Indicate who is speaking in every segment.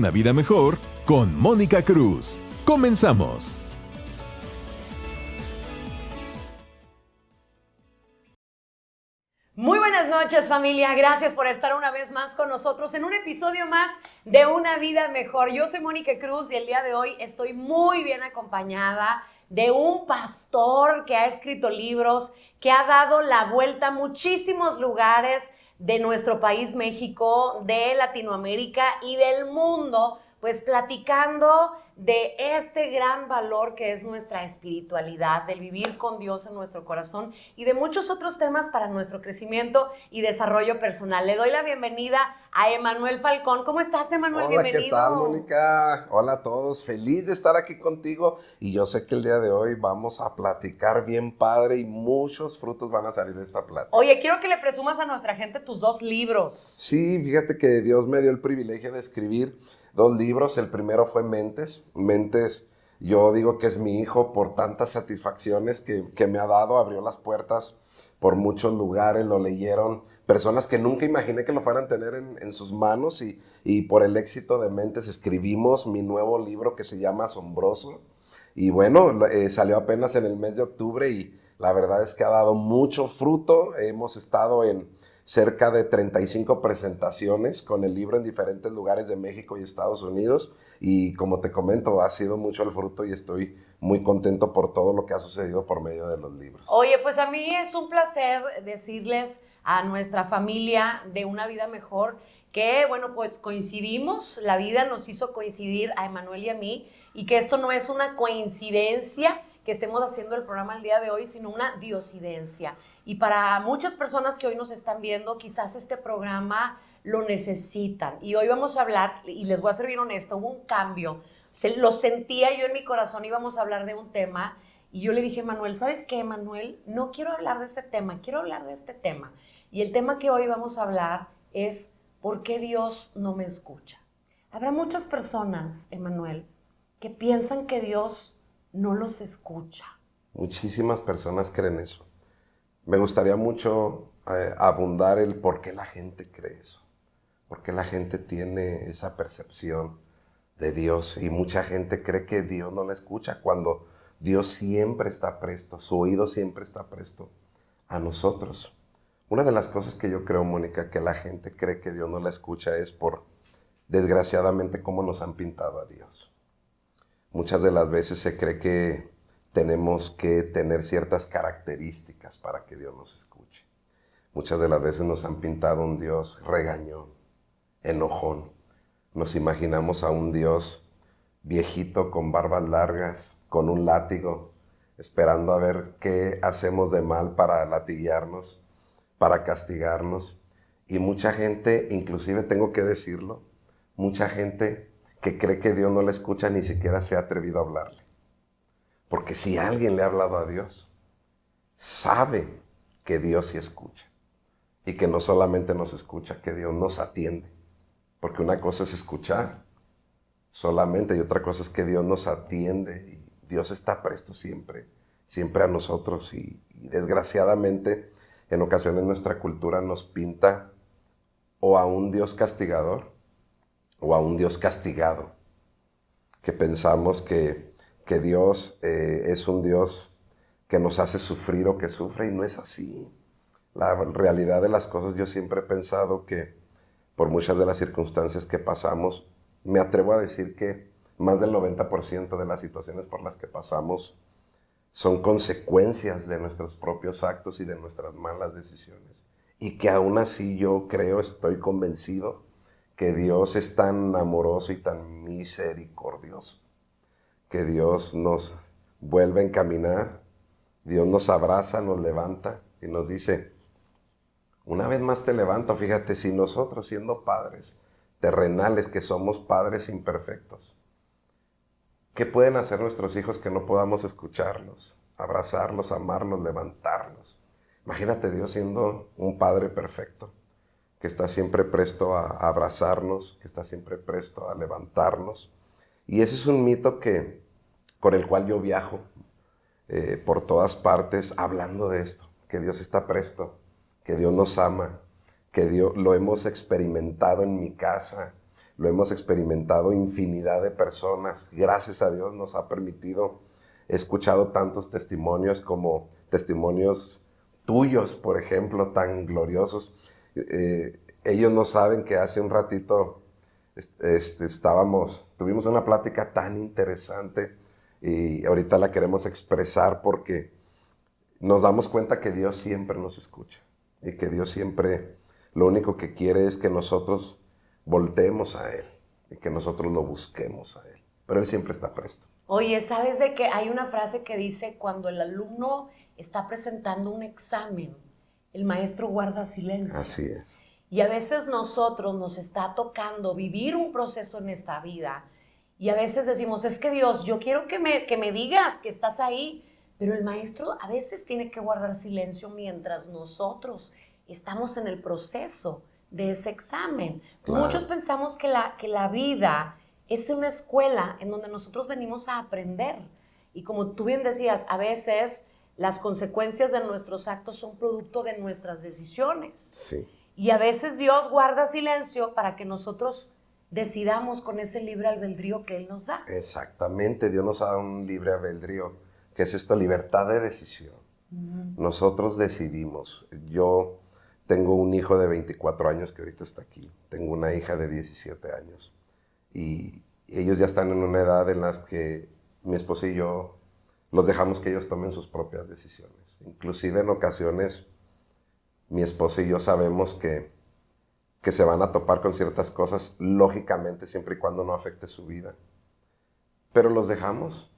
Speaker 1: una vida mejor con Mónica Cruz. Comenzamos.
Speaker 2: Muy buenas noches, familia. Gracias por estar una vez más con nosotros en un episodio más de Una Vida Mejor. Yo soy Mónica Cruz y el día de hoy estoy muy bien acompañada de un pastor que ha escrito libros, que ha dado la vuelta a muchísimos lugares de nuestro país, México, de Latinoamérica y del mundo, pues platicando de este gran valor que es nuestra espiritualidad, del vivir con Dios en nuestro corazón y de muchos otros temas para nuestro crecimiento y desarrollo personal. Le doy la bienvenida a Emanuel Falcón. ¿Cómo estás, Emanuel?
Speaker 3: Hola,
Speaker 2: Bienvenido.
Speaker 3: ¿qué tal, Mónica? Hola a todos, feliz de estar aquí contigo y yo sé que el día de hoy vamos a platicar bien padre y muchos frutos van a salir de esta plática.
Speaker 2: Oye, quiero que le presumas a nuestra gente tus 2 libros.
Speaker 3: Sí, fíjate que Dios me dio el privilegio de escribir 2 libros. El primero fue Mentes. Mentes, yo digo que es mi hijo por tantas satisfacciones que me ha dado. Abrió las puertas por muchos lugares, lo leyeron personas que nunca imaginé que lo fueran a tener en sus manos y por el éxito de Mentes escribimos mi nuevo libro que se llama Asombroso. Y bueno, salió apenas en el mes de octubre y la verdad es que ha dado mucho fruto. Hemos estado en cerca de 35 presentaciones con el libro en diferentes lugares de México y Estados Unidos y como te comento, ha sido mucho el fruto y estoy muy contento por todo lo que ha sucedido por medio de los libros.
Speaker 2: Oye, pues a mí es un placer decirles a nuestra familia de Una Vida Mejor que, bueno, pues coincidimos, la vida nos hizo coincidir a Emanuel y a mí y que esto no es una coincidencia que estemos haciendo el programa el día de hoy, sino una diosidencia. Y para muchas personas que hoy nos están viendo, quizás este programa lo necesitan. Y hoy vamos a hablar, y les voy a ser bien honesta, hubo un cambio. Lo sentía yo en mi corazón, íbamos a hablar de un tema. Y yo le dije, Manuel, ¿sabes qué, Manuel? No quiero hablar de ese tema, quiero hablar de este tema. Y el tema que hoy vamos a hablar es, ¿por qué Dios no me escucha? Habrá muchas personas, Emanuel, que piensan que Dios no los escucha.
Speaker 3: Muchísimas personas creen eso. Me gustaría mucho abundar el por qué la gente cree eso. Por qué la gente tiene esa percepción de Dios y mucha gente cree que Dios no la escucha cuando Dios siempre está presto, su oído siempre está presto a nosotros. Una de las cosas que yo creo, Mónica, que la gente cree que Dios no la escucha es por, desgraciadamente, cómo nos han pintado a Dios. Muchas de las veces se cree que tenemos que tener ciertas características para que Dios nos escuche. Muchas de las veces nos han pintado un Dios regañón, enojón. Nos imaginamos a un Dios viejito con barbas largas, con un látigo, esperando a ver qué hacemos de mal para latiguearnos, para castigarnos. Y mucha gente, inclusive tengo que decirlo, mucha gente que cree que Dios no le escucha ni siquiera se ha atrevido a hablarle. Porque si alguien le ha hablado a Dios, sabe que Dios sí escucha. Y que no solamente nos escucha, que Dios nos atiende. Porque una cosa es escuchar solamente y otra cosa es que Dios nos atiende. Y Dios está presto siempre, siempre a nosotros. Y desgraciadamente, en ocasiones nuestra cultura nos pinta o a un Dios castigador o a un Dios castigado. Que pensamos que Dios es un Dios que nos hace sufrir o que sufre y no es así. La realidad de las cosas, yo siempre he pensado que por muchas de las circunstancias que pasamos, me atrevo a decir que más del 90% de las situaciones por las que pasamos son consecuencias de nuestros propios actos y de nuestras malas decisiones. Y que aún así yo creo, estoy convencido, que Dios es tan amoroso y tan misericordioso, que Dios nos vuelve a encaminar, Dios nos abraza, nos levanta y nos dice, una vez más te levanto. Fíjate, si nosotros siendo padres terrenales, que somos padres imperfectos, ¿qué pueden hacer nuestros hijos que no podamos escucharlos, abrazarlos, amarlos, levantarlos? Imagínate Dios siendo un padre perfecto, que está siempre presto a abrazarnos, que está siempre presto a levantarnos. Y ese es un mito con el cual yo viajo por todas partes hablando de esto, que Dios está presto, que Dios nos ama, que Dios lo hemos experimentado en mi casa, lo hemos experimentado infinidad de personas. Gracias a Dios nos ha permitido, he escuchado tantos testimonios como testimonios tuyos, por ejemplo, tan gloriosos. Ellos no saben que hace un ratito tuvimos una plática tan interesante y ahorita la queremos expresar porque nos damos cuenta que Dios siempre nos escucha y que Dios siempre lo único que quiere es que nosotros volteemos a Él y que nosotros lo busquemos a Él. Pero Él siempre está presto.
Speaker 2: Oye, ¿sabes de que hay una frase que dice cuando el alumno está presentando un examen, el maestro guarda silencio?
Speaker 3: Así es.
Speaker 2: Y a veces nosotros nos está tocando vivir un proceso en esta vida y a veces decimos, es que Dios, yo quiero que me digas que estás ahí, pero el maestro a veces tiene que guardar silencio mientras nosotros estamos en el proceso de ese examen.
Speaker 3: Claro.
Speaker 2: Muchos pensamos que la vida es una escuela en donde nosotros venimos a aprender. Y como tú bien decías, a veces las consecuencias de nuestros actos son producto de nuestras decisiones.
Speaker 3: Sí.
Speaker 2: Y a veces Dios guarda silencio para que nosotros decidamos con ese libre albedrío que Él nos da.
Speaker 3: Exactamente, Dios nos da un libre albedrío, que es esto, libertad de decisión. Nosotros decidimos. Yo tengo un hijo de 24 años que ahorita está aquí. Tengo una hija de 17 años. Y ellos ya están en una edad en la que mi esposa y yo los dejamos que ellos tomen sus propias decisiones. Inclusive en ocasiones mi esposa y yo sabemos que se van a topar con ciertas cosas, lógicamente, siempre y cuando no afecte su vida. Pero los dejamos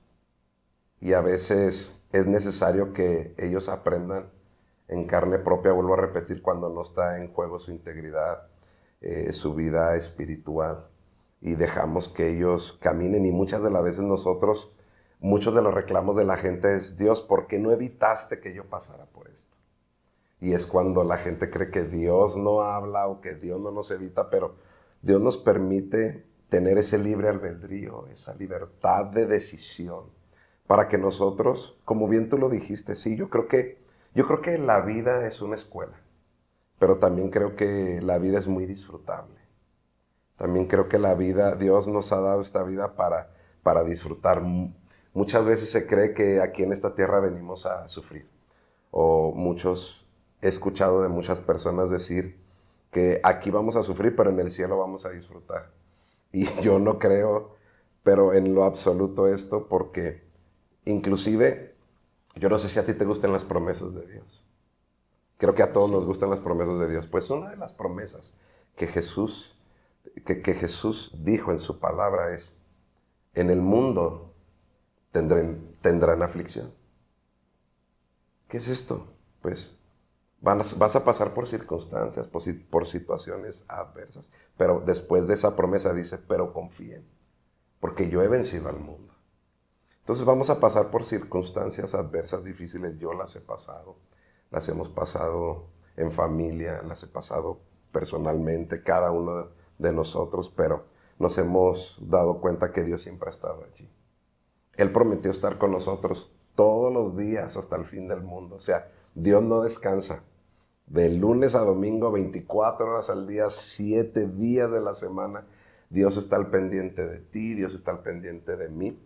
Speaker 3: y a veces es necesario que ellos aprendan en carne propia, vuelvo a repetir, cuando no está en juego su integridad, su vida espiritual, y dejamos que ellos caminen. Y muchas de las veces nosotros, muchos de los reclamos de la gente es, Dios, ¿por qué no evitaste que yo pasara por esto? Y es cuando la gente cree que Dios no habla o que Dios no nos evita, pero Dios nos permite tener ese libre albedrío, esa libertad de decisión, para que nosotros, como bien tú lo dijiste, sí, yo creo que la vida es una escuela, pero también creo que la vida es muy disfrutable. También creo que la vida, Dios nos ha dado esta vida para disfrutar. Muchas veces se cree que aquí en esta tierra venimos a sufrir, o he escuchado de muchas personas decir que aquí vamos a sufrir, pero en el cielo vamos a disfrutar. Y yo no creo, pero en lo absoluto esto, porque inclusive, yo no sé si a ti te gustan las promesas de Dios. Creo que a todos nos gustan las promesas de Dios. Pues una de las promesas que Jesús dijo en su palabra es, en el mundo tendrán aflicción. ¿Qué es esto? Pues vas a pasar por circunstancias, por situaciones adversas, pero después de esa promesa dice, pero confíen, porque yo he vencido al mundo. Entonces vamos a pasar por circunstancias adversas, difíciles. Yo las he pasado, las hemos pasado en familia, las he pasado personalmente, cada uno de nosotros, pero nos hemos dado cuenta que Dios siempre ha estado allí. Él prometió estar con nosotros todos los días hasta el fin del mundo. O sea, Dios no descansa. De lunes a domingo, 24 horas al día, 7 días de la semana, Dios está al pendiente de ti, Dios está al pendiente de mí.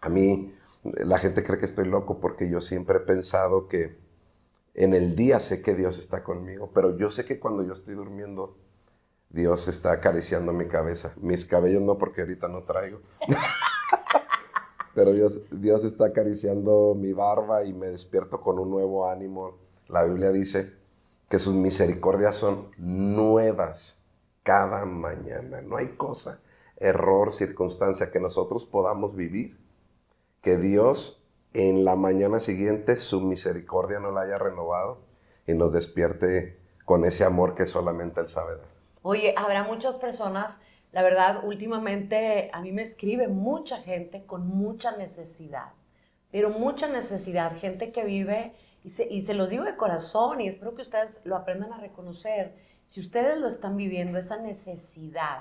Speaker 3: A mí, la gente cree que estoy loco porque yo siempre he pensado que en el día sé que Dios está conmigo, pero yo sé que cuando yo estoy durmiendo, Dios está acariciando mi cabeza. Mis cabellos no, porque ahorita no traigo. Pero Dios está acariciando mi barba y me despierto con un nuevo ánimo. La Biblia dice que sus misericordias son nuevas cada mañana. No hay cosa, error, circunstancia que nosotros podamos vivir, que Dios en la mañana siguiente su misericordia no la haya renovado y nos despierte con ese amor que solamente Él sabe dar.
Speaker 2: Oye, habrá muchas personas, la verdad, últimamente a mí me escribe mucha gente con mucha necesidad, pero mucha necesidad, gente que vive, y se los digo de corazón, y espero que ustedes lo aprendan a reconocer, si ustedes lo están viviendo, esa necesidad,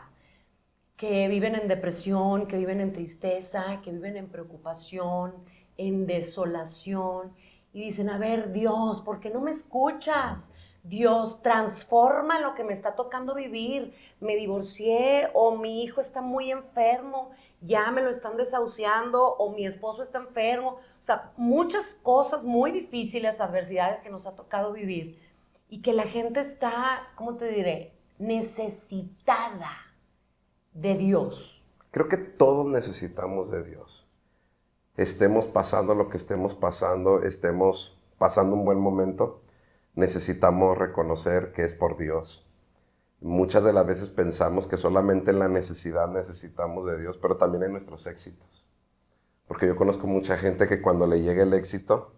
Speaker 2: que viven en depresión, que viven en tristeza, que viven en preocupación, en desolación, y dicen, a ver, Dios, ¿por qué no me escuchas? Dios, transforma lo que me está tocando vivir. Me divorcié o mi hijo está muy enfermo, ya me lo están desahuciando o mi esposo está enfermo. O sea, muchas cosas muy difíciles, adversidades que nos ha tocado vivir y que la gente está, ¿cómo te diré?, necesitada de Dios.
Speaker 3: Creo que todos necesitamos de Dios. Estemos pasando lo que estemos pasando un buen momento, necesitamos reconocer que es por Dios. Muchas de las veces pensamos que solamente en la necesidad necesitamos de Dios, pero también en nuestros éxitos. Porque yo conozco mucha gente que cuando le llega el éxito,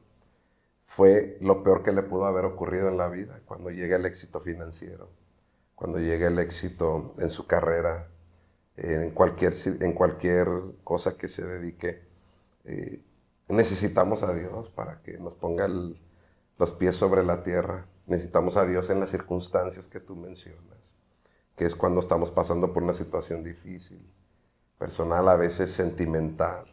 Speaker 3: fue lo peor que le pudo haber ocurrido en la vida. Cuando llega el éxito financiero, cuando llega el éxito en su carrera, en cualquier cosa que se dedique, necesitamos a Dios para que nos ponga los pies sobre la tierra. Necesitamos a Dios en las circunstancias que tú mencionas, que es cuando estamos pasando por una situación difícil, personal, a veces sentimental,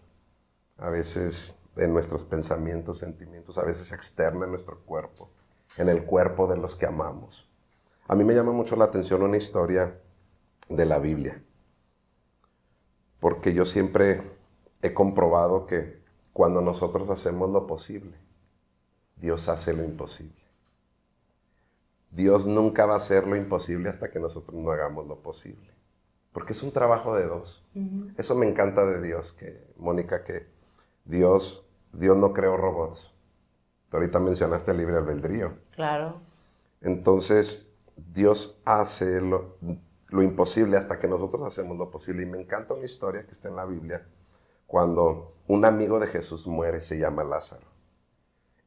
Speaker 3: a veces en nuestros pensamientos, sentimientos, a veces externa en nuestro cuerpo, en el cuerpo de los que amamos. A mí me llama mucho la atención una historia de la Biblia, porque yo siempre he comprobado que cuando nosotros hacemos lo posible, Dios hace lo imposible. Dios nunca va a hacer lo imposible hasta que nosotros no hagamos lo posible, porque es un trabajo de dos. Eso me encanta de Dios, Mónica, que Dios no creó robots. Tú ahorita mencionaste el libre albedrío.
Speaker 2: Claro.
Speaker 3: Entonces, Dios hace lo imposible hasta que nosotros hacemos lo posible. Y me encanta una historia que está en la Biblia, cuando un amigo de Jesús muere, se llama Lázaro.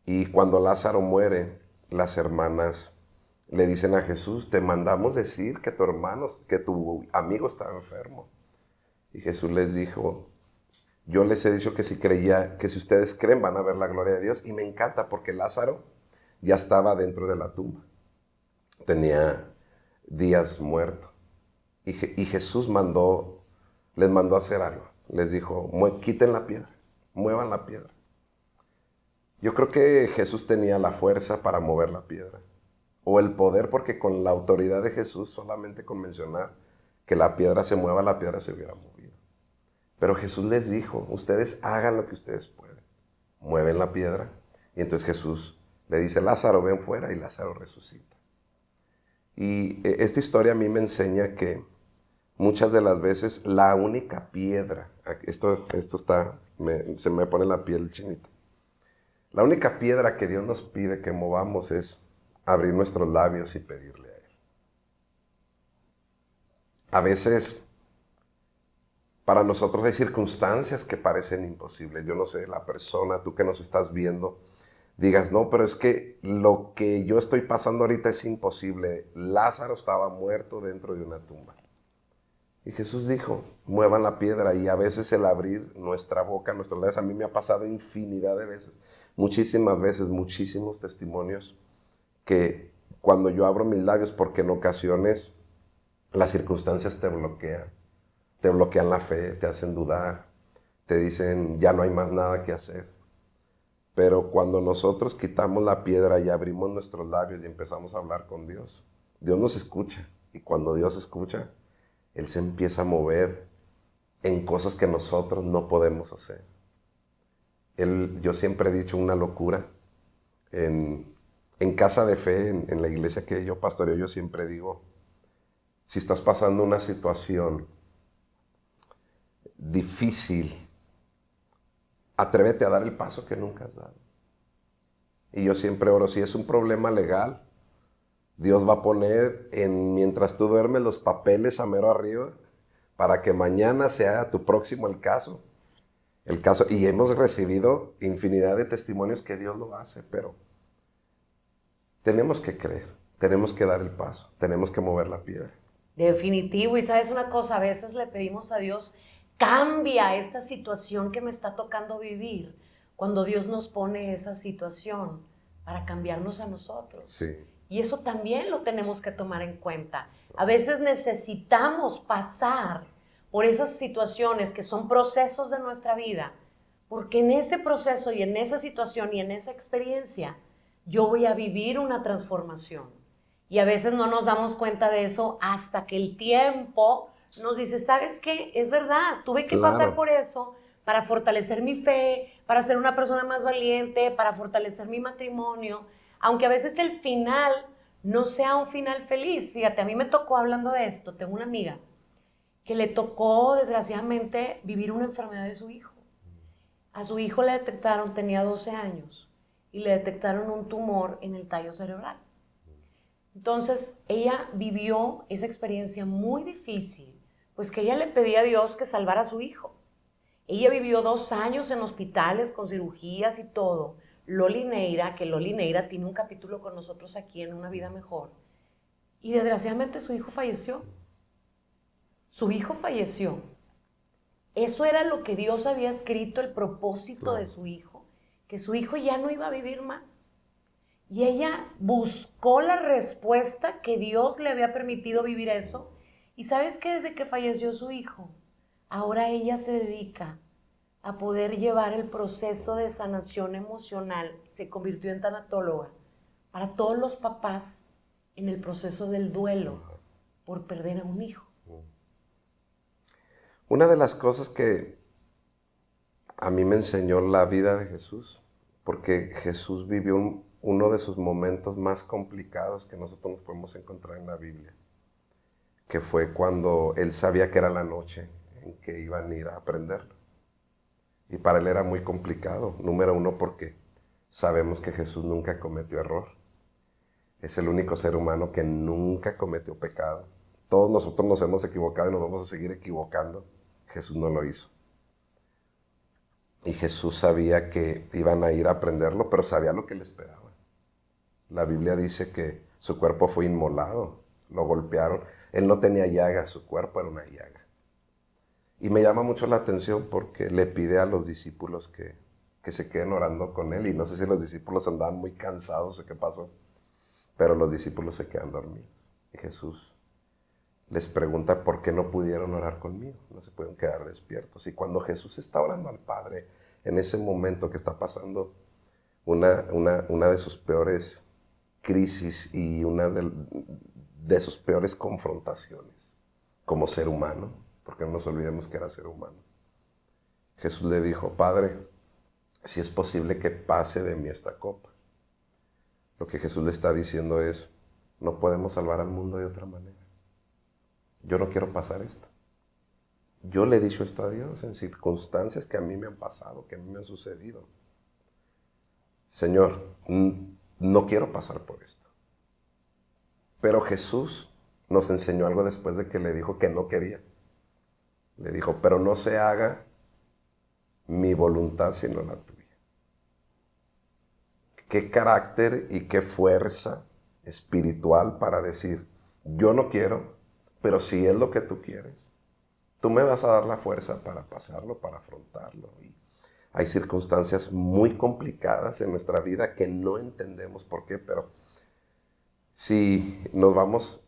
Speaker 3: Y cuando Lázaro muere, las hermanas le dicen a Jesús, te mandamos decir que tu amigo estaba enfermo. Y Jesús les dijo, yo les he dicho que si ustedes creen van a ver la gloria de Dios. Y me encanta porque Lázaro ya estaba dentro de la tumba. Tenía días muerto. Y Jesús les mandó a hacer algo. Les dijo, quiten la piedra, muevan la piedra. Yo creo que Jesús tenía la fuerza para mover la piedra. O el poder, porque con la autoridad de Jesús, solamente con mencionar que la piedra se mueva, la piedra se hubiera movido. Pero Jesús les dijo, ustedes hagan lo que ustedes pueden. Mueven la piedra. Y entonces Jesús le dice, Lázaro, ven fuera, y Lázaro resucita. Y esta historia a mí me enseña que muchas de las veces la única piedra, se me pone la piel chinita. La única piedra que Dios nos pide que movamos es abrir nuestros labios y pedirle a Él. A veces, para nosotros hay circunstancias que parecen imposibles. Yo no sé, la persona, tú que nos estás viendo, digas, no, pero es que lo que yo estoy pasando ahorita es imposible. Lázaro estaba muerto dentro de una tumba. Y Jesús dijo, muevan la piedra. Y a veces el abrir nuestra boca, nuestros labios, a mí me ha pasado infinidad de veces, muchísimas veces, muchísimos testimonios, que cuando yo abro mis labios, porque en ocasiones las circunstancias te bloquean la fe, te hacen dudar, te dicen, ya no hay más nada que hacer. Pero cuando nosotros quitamos la piedra y abrimos nuestros labios y empezamos a hablar con Dios, Dios nos escucha. Y cuando Dios escucha, Él se empieza a mover en cosas que nosotros no podemos hacer. Yo siempre he dicho una locura. En Casa de Fe, en la iglesia que yo pastoreo, yo siempre digo, si estás pasando una situación difícil, atrévete a dar el paso que nunca has dado. Y yo siempre oro, si es un problema legal, Dios va a poner, mientras tú duermes, los papeles a mero arriba, para que mañana sea tu próximo el caso. Y hemos recibido infinidad de testimonios que Dios lo hace, pero tenemos que creer, tenemos que dar el paso, tenemos que mover la piedra.
Speaker 2: Definitivo, y sabes una cosa, a veces le pedimos a Dios, cambia esta situación que me está tocando vivir, cuando Dios nos pone esa situación para cambiarnos a nosotros.
Speaker 3: Sí.
Speaker 2: Y eso también lo tenemos que tomar en cuenta. A veces necesitamos pasar por esas situaciones que son procesos de nuestra vida, porque en ese proceso y en esa situación y en esa experiencia, yo voy a vivir una transformación. Y a veces no nos damos cuenta de eso hasta que el tiempo nos dice, ¿sabes qué? Es verdad, tuve que pasar por eso para fortalecer mi fe, para ser una persona más valiente, para fortalecer mi matrimonio, aunque a veces el final no sea un final feliz. Fíjate, a mí me tocó, hablando de esto, tengo una amiga que le tocó, desgraciadamente, vivir una enfermedad de su hijo. A su hijo le detectaron, tenía 12 años, y le detectaron un tumor en el tallo cerebral. Entonces, ella vivió esa experiencia muy difícil, pues que ella le pedía a Dios que salvara a su hijo. Ella vivió 2 años en hospitales con cirugías y todo. Loli Neira, que Loli Neira tiene un capítulo con nosotros aquí en Una Vida Mejor. Y desgraciadamente su hijo falleció. Su hijo falleció. Eso era lo que Dios había escrito, el propósito de su hijo, que su hijo ya no iba a vivir más. Y ella buscó la respuesta que Dios le había permitido vivir eso. Y ¿sabes qué? Desde que falleció su hijo, ahora ella se dedica a poder llevar el proceso de sanación emocional. Se convirtió en tanatóloga para todos los papás en el proceso del duelo por perder a un hijo.
Speaker 3: Una de las cosas que a mí me enseñó la vida de Jesús, porque Jesús vivió uno de sus momentos más complicados que nosotros nos podemos encontrar en la Biblia, que fue cuando él sabía que era la noche en que iban a ir a aprenderlo. Y para él era muy complicado. Número uno, porque sabemos que Jesús nunca cometió error. Es el único ser humano que nunca cometió pecado. Todos nosotros nos hemos equivocado y nos vamos a seguir equivocando. Jesús no lo hizo. Y Jesús sabía que iban a ir a aprenderlo, pero sabía lo que le esperaba. La Biblia dice que su cuerpo fue inmolado, lo golpearon. Él no tenía llagas, su cuerpo era una llaga. Y me llama mucho la atención porque le pide a los discípulos que se queden orando con él. Y no sé si los discípulos andaban muy cansados o qué pasó, pero los discípulos se quedan dormidos. Y Jesús les pregunta por qué no pudieron orar conmigo, no se pudieron quedar despiertos. Y cuando Jesús está orando al Padre, en ese momento que está pasando una de sus peores crisis y una de sus peores confrontaciones como ser humano, porque no nos olvidemos que era ser humano, Jesús le dijo, Padre, si es posible que pase de mí esta copa. Lo que Jesús le está diciendo es, no podemos salvar al mundo de otra manera. Yo no quiero pasar esto. Yo le he dicho esto a Dios en circunstancias que a mí me han pasado, que a mí me han sucedido. Señor, no quiero pasar por esto. Pero Jesús nos enseñó algo después de que le dijo que no quería. Le dijo, pero no se haga mi voluntad sino la tuya. Qué carácter y qué fuerza espiritual para decir, yo no quiero, pero si es lo que tú quieres, tú me vas a dar la fuerza para pasarlo, para afrontarlo. Y hay circunstancias muy complicadas en nuestra vida que no entendemos por qué, pero si nos vamos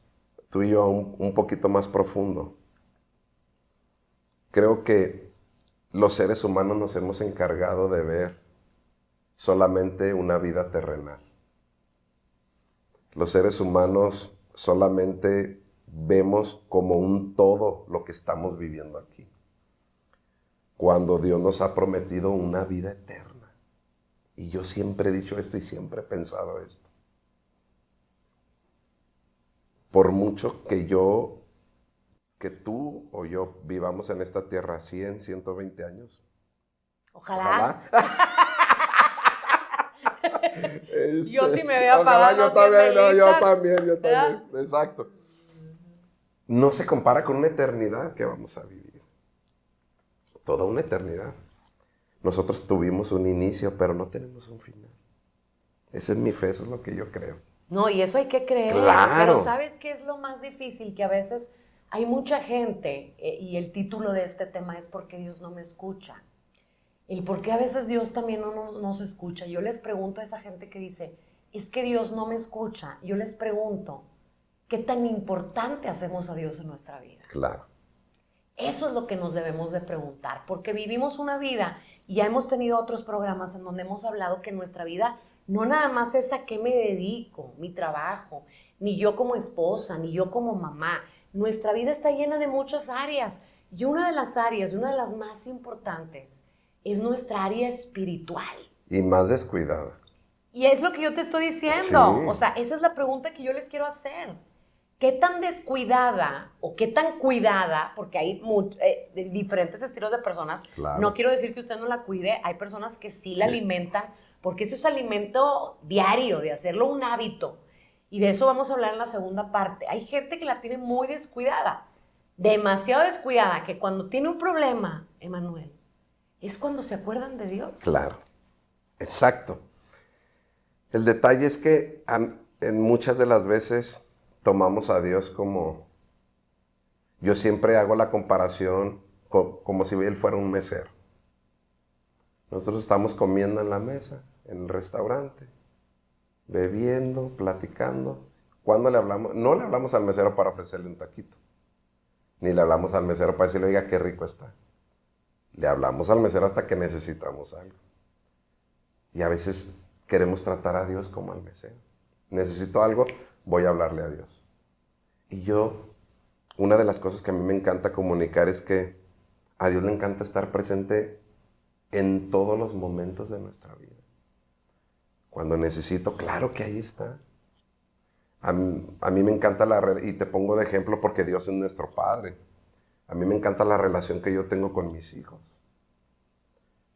Speaker 3: tú y yo un poquito más profundo, creo que los seres humanos nos hemos encargado de ver solamente una vida terrenal. Los seres humanos solamente vemos como un todo lo que estamos viviendo aquí, cuando Dios nos ha prometido una vida eterna. Y yo siempre he dicho esto y siempre he pensado esto. Por mucho que tú o yo vivamos en esta tierra 100, 120 años.
Speaker 2: Ojalá. Yo sí me veo apagando.
Speaker 3: Yo también. Exacto. No se compara con una eternidad que vamos a vivir. Toda una eternidad. Nosotros tuvimos un inicio, pero no tenemos un final. Esa es mi fe, eso es lo que yo creo.
Speaker 2: No, y eso hay que creer.
Speaker 3: ¡Claro!
Speaker 2: Pero ¿sabes qué es lo más difícil? Que a veces hay mucha gente, y el título de este tema es ¿por qué Dios no me escucha? Y por qué a veces Dios también no nos escucha. Yo les pregunto a esa gente que dice, es que Dios no me escucha. Yo les pregunto, ¿qué tan importante hacemos a Dios en nuestra vida?
Speaker 3: Claro.
Speaker 2: Eso es lo que nos debemos de preguntar, porque vivimos una vida, y ya hemos tenido otros programas en donde hemos hablado que nuestra vida no nada más es a qué me dedico, mi trabajo, ni yo como esposa, ni yo como mamá. Nuestra vida está llena de muchas áreas. Y una de las áreas, una de las más importantes, es nuestra área espiritual.
Speaker 3: Y más descuidada.
Speaker 2: Y es lo que yo te estoy diciendo.
Speaker 3: Sí.
Speaker 2: O sea, esa es la pregunta que yo les quiero hacer. ¿Qué tan descuidada o qué tan cuidada? Porque hay diferentes estilos de personas.
Speaker 3: Claro.
Speaker 2: No quiero decir que usted no la cuide. Hay personas que sí la alimentan, porque eso es alimento diario, de hacerlo un hábito. Y de eso vamos a hablar en la segunda parte. Hay gente que la tiene muy descuidada. Demasiado descuidada, que cuando tiene un problema, Emanuel, es cuando se acuerdan de Dios.
Speaker 3: Claro. Exacto. El detalle es que en muchas de las veces tomamos a Dios como... Yo siempre hago la comparación como si Él fuera un mesero. Nosotros estamos comiendo en la mesa, en el restaurante, bebiendo, platicando. ¿Cuándo le hablamos? No le hablamos al mesero para ofrecerle un taquito. Ni le hablamos al mesero para decirle, oiga, qué rico está. Le hablamos al mesero hasta que necesitamos algo. Y a veces queremos tratar a Dios como al mesero. Necesito algo, voy a hablarle a Dios. Y una de las cosas que a mí me encanta comunicar es que a Dios le encanta estar presente en todos los momentos de nuestra vida. Cuando necesito, claro que ahí está. A mí me encanta y te pongo de ejemplo porque Dios es nuestro Padre. A mí me encanta la relación que yo tengo con mis hijos.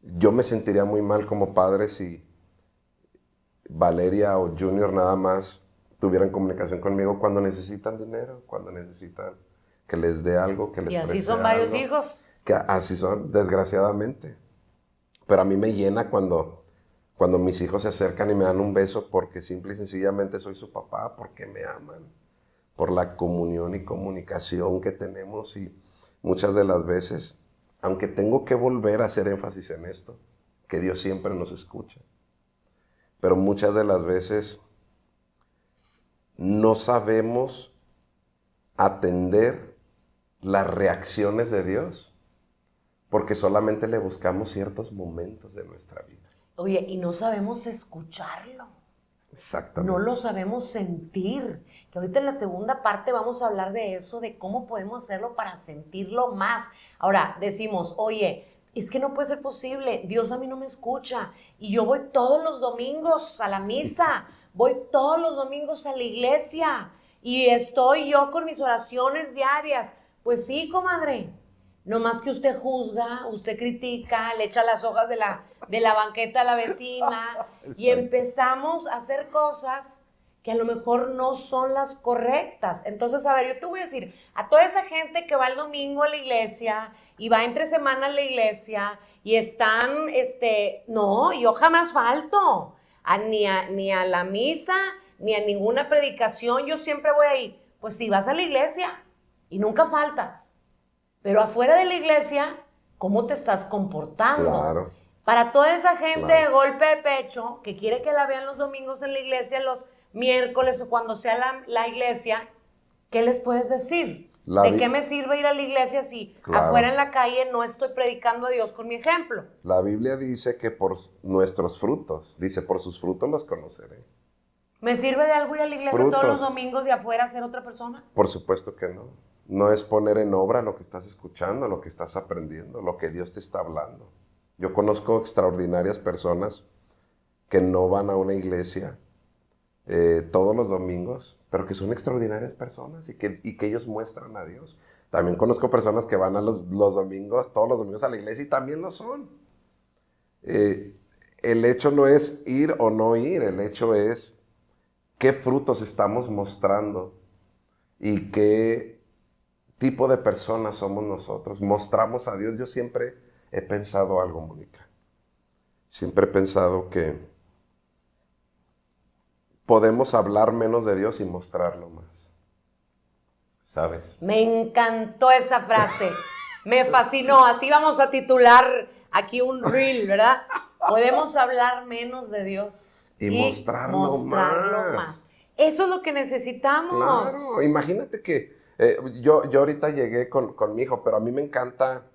Speaker 3: Yo me sentiría muy mal como padre si Valeria o Junior nada más tuvieran comunicación conmigo cuando necesitan dinero, cuando necesitan que les dé algo, que les preste algo.
Speaker 2: Y así son varios hijos.
Speaker 3: Que así son, desgraciadamente. Pero a mí me llena cuando mis hijos se acercan y me dan un beso porque simple y sencillamente soy su papá, porque me aman, por la comunión y comunicación que tenemos. Y muchas de las veces, aunque tengo que volver a hacer énfasis en esto, que Dios siempre nos escucha, pero muchas de las veces no sabemos atender las reacciones de Dios porque solamente le buscamos ciertos momentos de nuestra vida.
Speaker 2: Oye, y no sabemos escucharlo.
Speaker 3: Exactamente.
Speaker 2: No lo sabemos sentir. Que ahorita en la segunda parte vamos a hablar de eso, de cómo podemos hacerlo para sentirlo más. Ahora, decimos, oye, es que no puede ser posible. Dios a mí no me escucha. Y yo voy todos los domingos a la misa. Voy todos los domingos a la iglesia. Y estoy yo con mis oraciones diarias. Pues sí, comadre. No más que usted juzga, usted critica, le echa las hojas de la banqueta a la vecina y empezamos a hacer cosas que a lo mejor no son las correctas. Entonces, a ver, yo te voy a decir, a toda esa gente que va el domingo a la iglesia y va entre semana a la iglesia y están, no, yo jamás falto ni a la misa, ni a ninguna predicación, yo siempre voy ahí. Pues si vas a la iglesia y nunca faltas. Pero afuera de la iglesia, ¿cómo te estás comportando?
Speaker 3: Claro.
Speaker 2: Para toda esa gente
Speaker 3: Claro.
Speaker 2: de golpe de pecho que quiere que la vean los domingos en la iglesia, los miércoles o cuando sea la iglesia, ¿qué les puedes decir? ¿De qué me sirve ir a la iglesia si afuera en la calle no estoy predicando a Dios con mi ejemplo?
Speaker 3: La Biblia dice que por nuestros frutos, dice, por sus frutos los conoceré.
Speaker 2: ¿Me sirve de algo ir a la iglesia
Speaker 3: Frutos.
Speaker 2: todos los domingos y afuera ser otra persona?
Speaker 3: Por supuesto que no. No es poner en obra lo que estás escuchando, lo que estás aprendiendo, lo que Dios te está hablando. Yo conozco extraordinarias personas que no van a una iglesia todos los domingos, pero que son extraordinarias personas y que ellos muestran a Dios. También conozco personas que van a los domingos, todos los domingos a la iglesia y también lo son. El hecho no es ir o no ir, el hecho es qué frutos estamos mostrando y qué tipo de personas somos nosotros. Mostramos a Dios. Yo siempre he pensado algo, Mónica. Siempre he pensado que podemos hablar menos de Dios y mostrarlo más. ¿Sabes?
Speaker 2: Me encantó esa frase. Me fascinó. Así vamos a titular aquí un reel, ¿verdad? Podemos hablar menos de Dios
Speaker 3: y mostrarlo más.
Speaker 2: Eso es lo que necesitamos.
Speaker 3: Claro, imagínate que yo ahorita llegué con mi hijo, pero a mí me encanta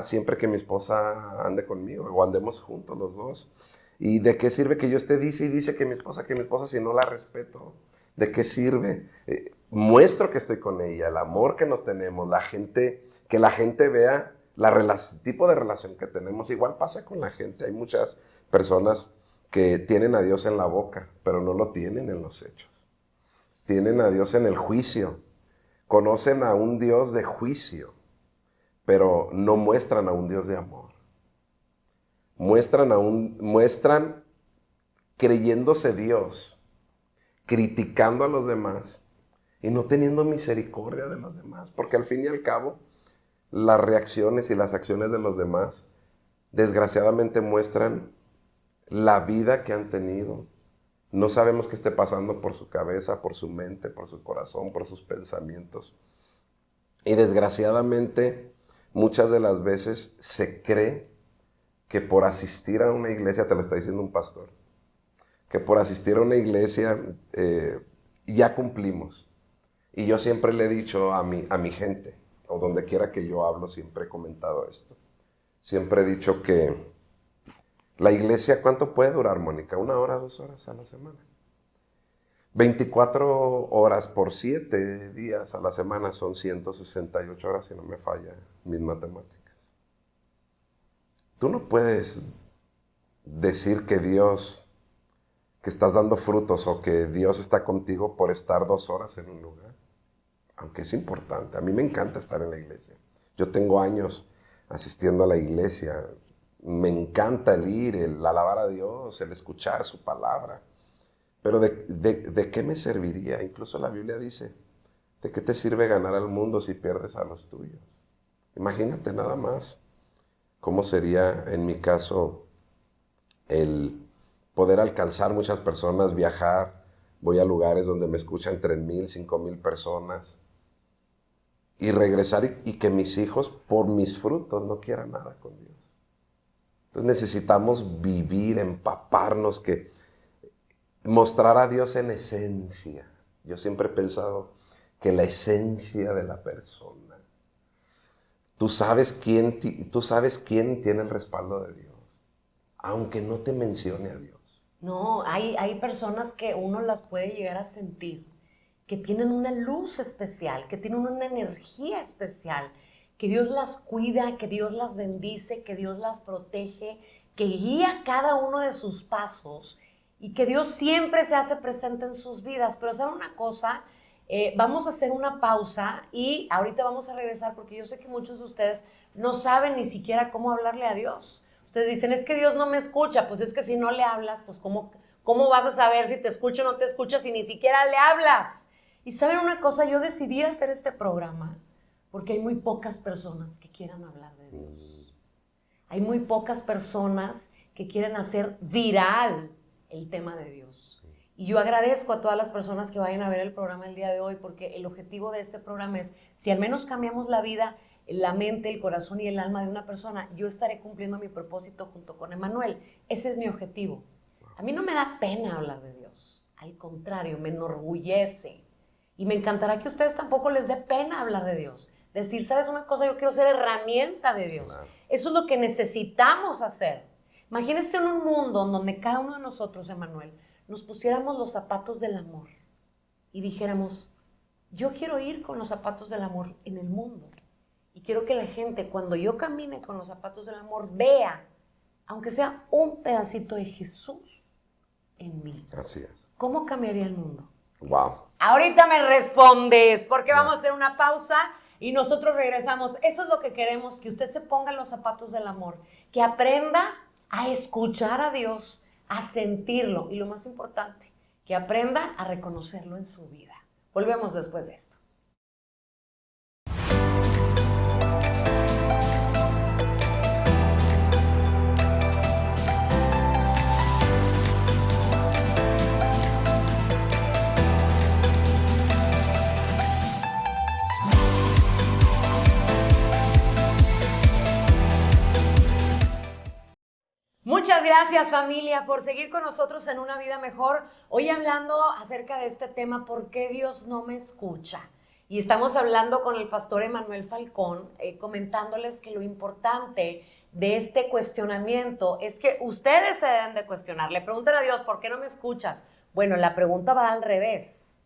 Speaker 3: siempre que mi esposa ande conmigo o andemos juntos los dos. ¿Y de qué sirve que yo esté dice y dice que mi esposa si no la respeto? ¿De qué sirve? Muestro que estoy con ella, el amor que nos tenemos, que la gente vea tipo de relación que tenemos. Igual pasa con la gente. Hay muchas personas que tienen a Dios en la boca, pero no lo tienen en los hechos. Tienen a Dios en el juicio. Conocen a un Dios de juicio, pero no muestran a un Dios de amor. Muestran creyéndose Dios, criticando a los demás y no teniendo misericordia de los demás. Porque al fin y al cabo, las reacciones y las acciones de los demás desgraciadamente muestran la vida que han tenido. No sabemos qué esté pasando por su cabeza, por su mente, por su corazón, por sus pensamientos. Y desgraciadamente, muchas de las veces se cree que por asistir a una iglesia, te lo está diciendo un pastor, que por asistir a una iglesia ya cumplimos. Y yo siempre le he dicho a mi gente, o donde quiera que yo hablo, siempre he comentado esto. Siempre he dicho que la iglesia, ¿cuánto puede durar, Mónica? 1 hora, 2 horas a la semana. 24 horas por 7 días a la semana son 168 horas, si no me falla mis matemáticas. Tú no puedes decir que estás dando frutos o que Dios está contigo por estar 2 horas en un lugar. Aunque es importante. A mí me encanta estar en la iglesia. Yo tengo años asistiendo a la iglesia. Me encanta el ir, el alabar a Dios, el escuchar su palabra. Pero ¿de qué me serviría? Incluso la Biblia dice, ¿de qué te sirve ganar al mundo si pierdes a los tuyos? Imagínate nada más cómo sería, en mi caso, el poder alcanzar muchas personas, viajar. Voy a lugares donde me escuchan 3,000, 5,000 personas. Y regresar y que mis hijos, por mis frutos, no quieran nada con Dios. Entonces necesitamos vivir, empaparnos, mostrar a Dios en esencia. Yo siempre he pensado que la esencia de la persona. Tú sabes quién tiene el respaldo de Dios, aunque no te mencione a Dios.
Speaker 2: No, hay personas que uno las puede llegar a sentir, que tienen una luz especial, que tienen una energía especial, que Dios las cuida, que Dios las bendice, que Dios las protege, que guía cada uno de sus pasos y que Dios siempre se hace presente en sus vidas. Pero ¿saben una cosa? Vamos a hacer una pausa y ahorita vamos a regresar porque yo sé que muchos de ustedes no saben ni siquiera cómo hablarle a Dios. Ustedes dicen, es que Dios no me escucha. Pues es que si no le hablas, pues ¿cómo vas a saber si te escucha o no te escucha si ni siquiera le hablas? Y ¿saben una cosa? Yo decidí hacer este programa porque hay muy pocas personas que quieran hablar de Dios. Hay muy pocas personas que quieren hacer viral el tema de Dios. Y yo agradezco a todas las personas que vayan a ver el programa el día de hoy, porque el objetivo de este programa es, si al menos cambiamos la vida, la mente, el corazón y el alma de una persona, yo estaré cumpliendo mi propósito junto con Emanuel. Ese es mi objetivo. A mí no me da pena hablar de Dios. Al contrario, me enorgullece. Y me encantará que a ustedes tampoco les dé pena hablar de Dios. Decir, ¿sabes una cosa? Yo quiero ser herramienta de Dios. Claro. Eso es lo que necesitamos hacer. Imagínense en un mundo en donde cada uno de nosotros, Emanuel, nos pusiéramos los zapatos del amor y dijéramos, yo quiero ir con los zapatos del amor en el mundo. Y quiero que la gente, cuando yo camine con los zapatos del amor, vea, aunque sea un pedacito de Jesús en mí.
Speaker 3: Así es.
Speaker 2: ¿Cómo cambiaría el mundo?
Speaker 3: Wow.
Speaker 2: Ahorita me respondes, porque vamos a hacer una pausa y nosotros regresamos. Eso es lo que queremos, que usted se ponga en los zapatos del amor, que aprenda a escuchar a Dios, a sentirlo y lo más importante, que aprenda a reconocerlo en su vida. Volvemos después de esto. Muchas gracias, familia, por seguir con nosotros en Una Vida Mejor. Hoy hablando acerca de este tema, ¿por qué Dios no me escucha? Y estamos hablando con el pastor Emanuel Falcón, comentándoles que lo importante de este cuestionamiento es que ustedes se deben de cuestionar. Le preguntan a Dios, ¿por qué no me escuchas? Bueno, la pregunta va al revés.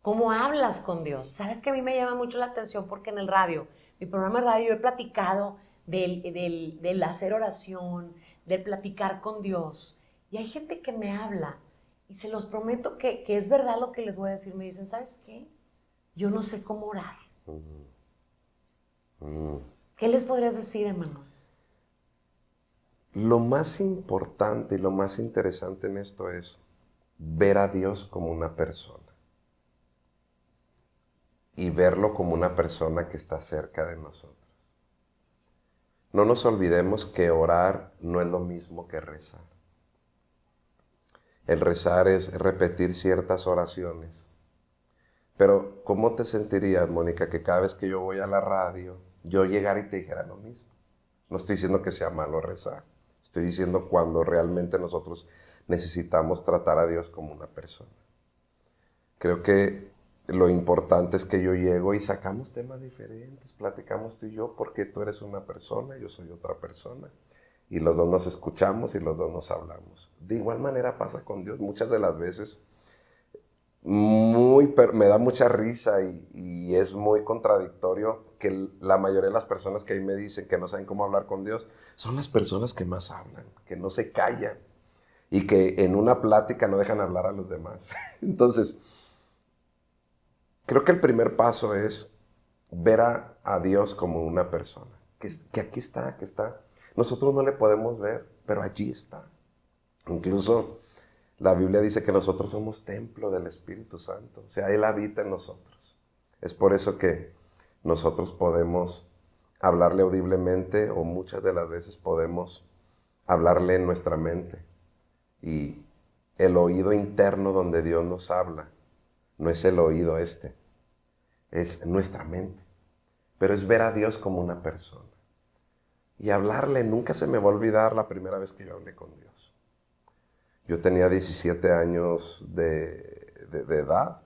Speaker 2: cómo hablas con Dios. ¿Sabes que a mí me llama mucho la atención? Porque en el radio, mi programa de radio, he platicado del hacer oración, del platicar con Dios. Y hay gente que me habla y se los prometo que es verdad lo que les voy a decir. Me dicen, ¿sabes qué? Yo no sé cómo orar. ¿Qué les podrías decir, hermano?
Speaker 3: Lo más importante y lo más interesante en esto es ver a Dios como una persona y verlo como una persona que está cerca de nosotros. No nos olvidemos que orar no es lo mismo que rezar. El rezar es repetir ciertas oraciones. Pero, ¿cómo te sentirías, Mónica, que cada vez que yo voy a la radio, yo llegara y te dijera lo mismo? No estoy diciendo que sea malo rezar. Estoy diciendo cuando realmente nosotros necesitamos tratar a Dios como una persona. Creo que lo importante es que yo llego y sacamos temas diferentes, platicamos tú y yo, porque tú eres una persona, yo soy otra persona. Y los dos nos escuchamos y los dos nos hablamos. De igual manera pasa con Dios. Muchas de las veces me da mucha risa y es muy contradictorio que la mayoría de las personas que ahí me dicen que no saben cómo hablar con Dios son las personas que más hablan, que no se callan y que en una plática no dejan hablar a los demás. Entonces, creo que el primer paso es ver a Dios como una persona, que aquí está, que está. Nosotros no le podemos ver, pero allí está. Incluso la Biblia dice que nosotros somos templo del Espíritu Santo, o sea, Él habita en nosotros. Es por eso que nosotros podemos hablarle audiblemente o muchas de las veces podemos hablarle en nuestra mente. Y el oído interno donde Dios nos habla no es el oído es nuestra mente. Pero es ver a Dios como una persona. Y hablarle, nunca se me va a olvidar la primera vez que yo hablé con Dios. Yo tenía 17 años de edad.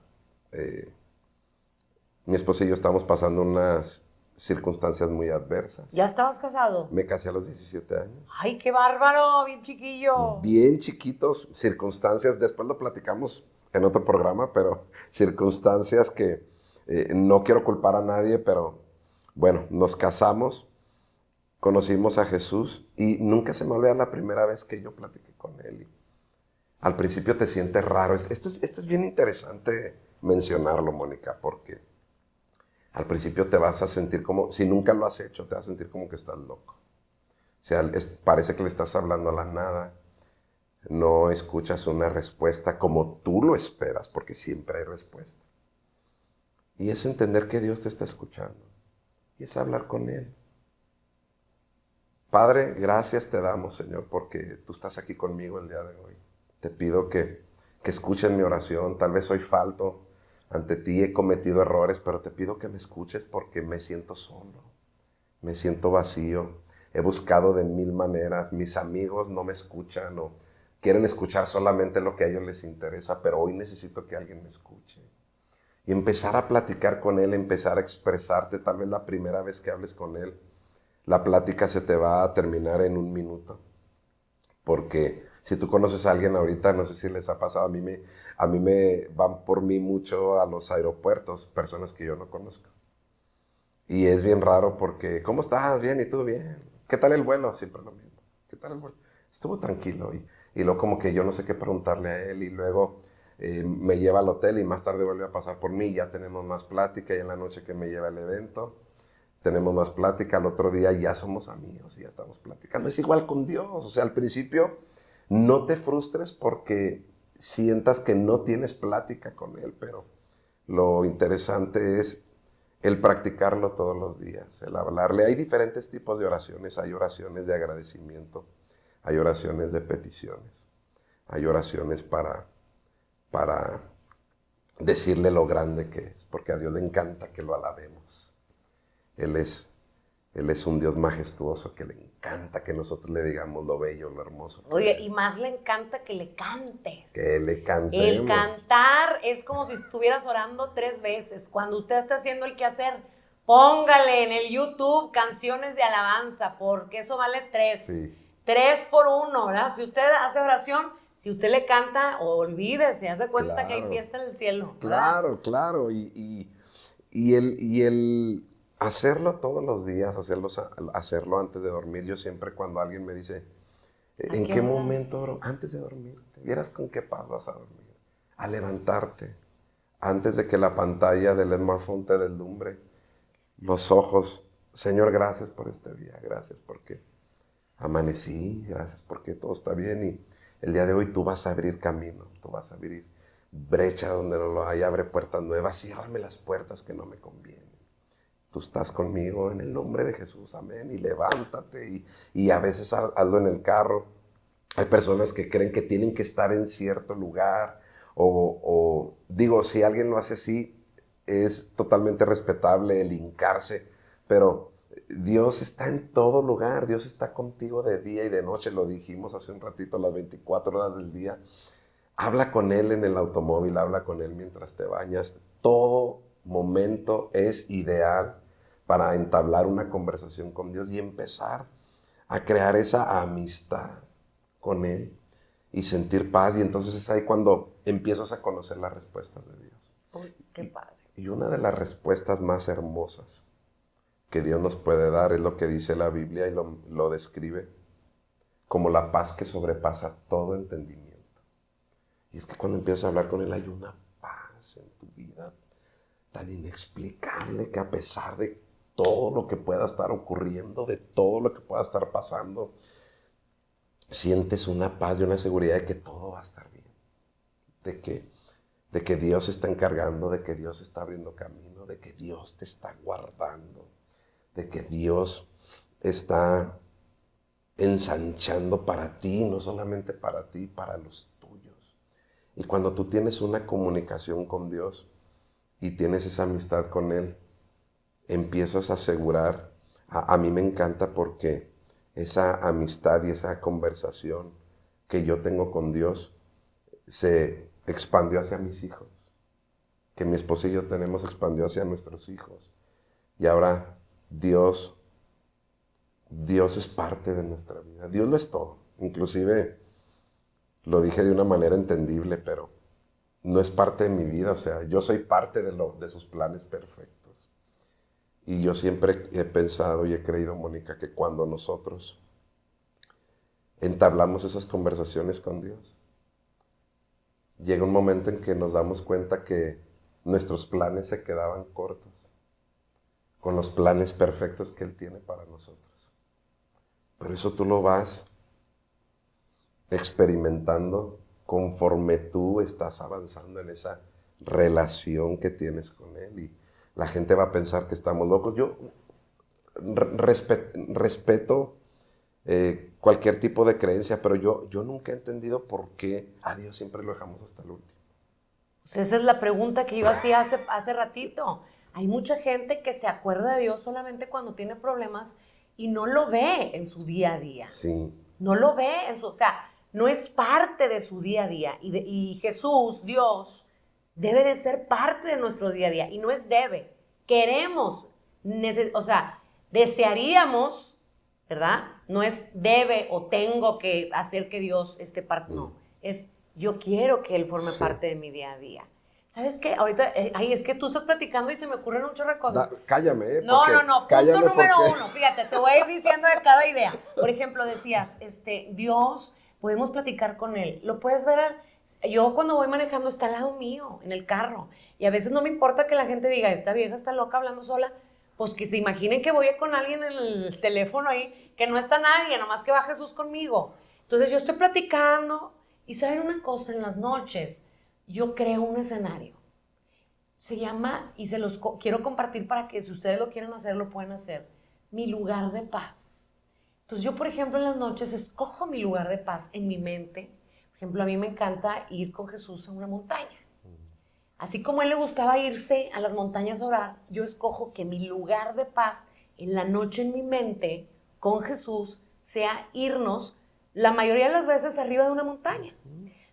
Speaker 3: Mi esposa y yo estábamos pasando unas circunstancias muy adversas.
Speaker 2: ¿Ya estabas casado?
Speaker 3: Me casé a los 17 años.
Speaker 2: ¡Ay, qué bárbaro! Bien chiquillo.
Speaker 3: Bien chiquitos, circunstancias, después lo platicamos en otro programa, pero circunstancias que no quiero culpar a nadie, pero bueno, nos casamos, conocimos a Jesús y nunca se me olvida la primera vez que yo platiqué con Él. Al principio te sientes raro. Esto es bien interesante mencionarlo, Mónica, porque al principio te vas a sentir como, si nunca lo has hecho, te vas a sentir como que estás loco. O sea, parece que le estás hablando a la nada. No escuchas una respuesta como tú lo esperas, porque siempre hay respuesta. Y es entender que Dios te está escuchando. Y es hablar con Él. Padre, gracias te damos, Señor, porque tú estás aquí conmigo el día de hoy. Te pido que escuchen mi oración. Tal vez hoy falto ante ti, he cometido errores, pero te pido que me escuches porque me siento solo, me siento vacío. He buscado de mil maneras, mis amigos no me escuchan o quieren escuchar solamente lo que a ellos les interesa, pero hoy necesito que alguien me escuche. Y empezar a platicar con Él, empezar a expresarte, tal vez la primera vez que hables con Él, la plática se te va a terminar en 1 minuto. Porque si tú conoces a alguien ahorita, no sé si les ha pasado, a mí me van por mí mucho a los aeropuertos, personas que yo no conozco. Y es bien raro porque, ¿cómo estás? Bien, ¿y tú? Bien. ¿Qué tal el vuelo? Siempre lo mismo. ¿Qué tal el vuelo? Estuvo tranquilo. Y luego como que yo no sé qué preguntarle a él y luego me lleva al hotel y más tarde vuelve a pasar por mí. Ya tenemos más plática y en la noche que me lleva al evento tenemos más plática. Al otro día ya somos amigos y ya estamos platicando. Es igual con Dios. O sea, al principio no te frustres porque sientas que no tienes plática con Él, pero lo interesante es el practicarlo todos los días, el hablarle. Hay diferentes tipos de oraciones. Hay oraciones de agradecimiento, hay oraciones de peticiones, hay oraciones para decirle lo grande que es, porque a Dios le encanta que lo alabemos. Él es un Dios majestuoso que le encanta que nosotros le digamos lo bello, lo hermoso.
Speaker 2: Oye, y más le encanta que le cantes.
Speaker 3: Que le cantemos.
Speaker 2: El cantar es como si estuvieras orando 3 veces. Cuando usted está haciendo el quehacer, póngale en el YouTube canciones de alabanza, porque eso vale 3.
Speaker 3: Sí.
Speaker 2: 3 por 1, ¿verdad? Si usted hace oración, Si usted le canta, olvídese, haz de cuenta que hay
Speaker 3: Claro.
Speaker 2: fiesta en el cielo. ¿verdad?
Speaker 3: Claro, claro. Y el hacerlo todos los días, hacerlo antes de dormir. Yo siempre cuando alguien me dice,
Speaker 2: ¿A
Speaker 3: ¿en
Speaker 2: qué
Speaker 3: qué
Speaker 2: horas?
Speaker 3: momento? Antes de dormir. ¿Vieras con qué paz vas a dormir? A levantarte. Antes de que la pantalla del smartphone te deslumbre. Los ojos. Señor, gracias por este día. Gracias porque amanecí. Gracias porque todo está bien. Y el día de hoy tú vas a abrir camino. Tú vas a abrir brecha donde no lo hay. Abre puertas nuevas. Ciérrame las puertas que no me convienen. Tú estás conmigo en el nombre de Jesús, amén, y levántate, y a veces hazlo en el carro. Hay personas que creen que tienen que estar en cierto lugar, o digo, si alguien lo hace así, es totalmente respetable el hincarse, pero Dios está en todo lugar, Dios está contigo de día y de noche, lo dijimos hace un ratito, las 24 horas del día. Habla con Él en el automóvil, habla con Él mientras te bañas. Todo momento es ideal para entablar una conversación con Dios y empezar a crear esa amistad con Él y sentir paz. Y entonces es ahí cuando empiezas a conocer las respuestas de Dios.
Speaker 2: Uy, qué padre.
Speaker 3: Y una de las respuestas más hermosas que Dios nos puede dar es lo que dice la Biblia y lo describe como la paz que sobrepasa todo entendimiento. Y es que cuando empiezas a hablar con Él hay una paz en tu vida tan inexplicable que a pesar de todo lo que pueda estar ocurriendo, de todo lo que pueda estar pasando, sientes una paz y una seguridad de que todo va a estar bien. De que Dios se está encargando, de que Dios está abriendo camino, de que Dios te está guardando, de que Dios está ensanchando para ti, no solamente para ti, para los tuyos. Y cuando tú tienes una comunicación con Dios y tienes esa amistad con Él, empiezas a asegurar, a mí me encanta porque esa amistad y esa conversación que yo tengo con Dios se expandió hacia mis hijos, que mi esposa y yo tenemos expandió hacia nuestros hijos. Y ahora Dios es parte de nuestra vida. Dios lo es todo. Inclusive lo dije de una manera entendible, pero no es parte de mi vida. O sea, yo soy parte de sus planes perfectos. Y yo siempre he pensado y he creído, Mónica, que cuando nosotros entablamos esas conversaciones con Dios, llega un momento en que nos damos cuenta que nuestros planes se quedaban cortos con los planes perfectos que Él tiene para nosotros. Pero eso tú lo vas experimentando conforme tú estás avanzando en esa relación que tienes con Él. Y la gente va a pensar que estamos locos. Yo respeto cualquier tipo de creencia, pero yo nunca he entendido por qué a Dios siempre lo dejamos hasta el último.
Speaker 2: Pues esa es la pregunta que yo hacía hace ratito. Hay mucha gente que se acuerda de Dios solamente cuando tiene problemas y no lo ve en su día a día.
Speaker 3: Sí.
Speaker 2: No lo ve o sea, no es parte de su día a día. Y Jesús, Dios, debe de ser parte de nuestro día a día. Y no es debe. Queremos, o sea, desearíamos, ¿verdad? No es debe o tengo que hacer que Dios esté parte. No, es yo quiero que Él forme parte de mi día a día. ¿Sabes qué? Ahorita, es que tú estás platicando y se me ocurren un chorro de cosas.
Speaker 3: Cállame,
Speaker 2: No, punto
Speaker 3: cállame
Speaker 2: número uno, fíjate, te voy a ir diciendo de cada idea. Por ejemplo, decías, Dios, podemos platicar con Él. Lo puedes ver, yo cuando voy manejando está al lado mío, en el carro. Y a veces no me importa que la gente diga, esta vieja está loca hablando sola. Pues que se imaginen que voy con alguien en el teléfono ahí, que no está nadie, nomás que va Jesús conmigo. Entonces yo estoy platicando y ¿saben una cosa? En las noches yo creo un escenario. Se llama, y se los quiero compartir para que si ustedes lo quieren hacer, lo pueden hacer. Mi lugar de paz. Entonces yo, por ejemplo, en las noches escojo mi lugar de paz en mi mente. Por ejemplo, a mí me encanta ir con Jesús a una montaña. Así como a él le gustaba irse a las montañas a orar, yo escojo que mi lugar de paz en la noche en mi mente con Jesús sea irnos la mayoría de las veces arriba de una montaña.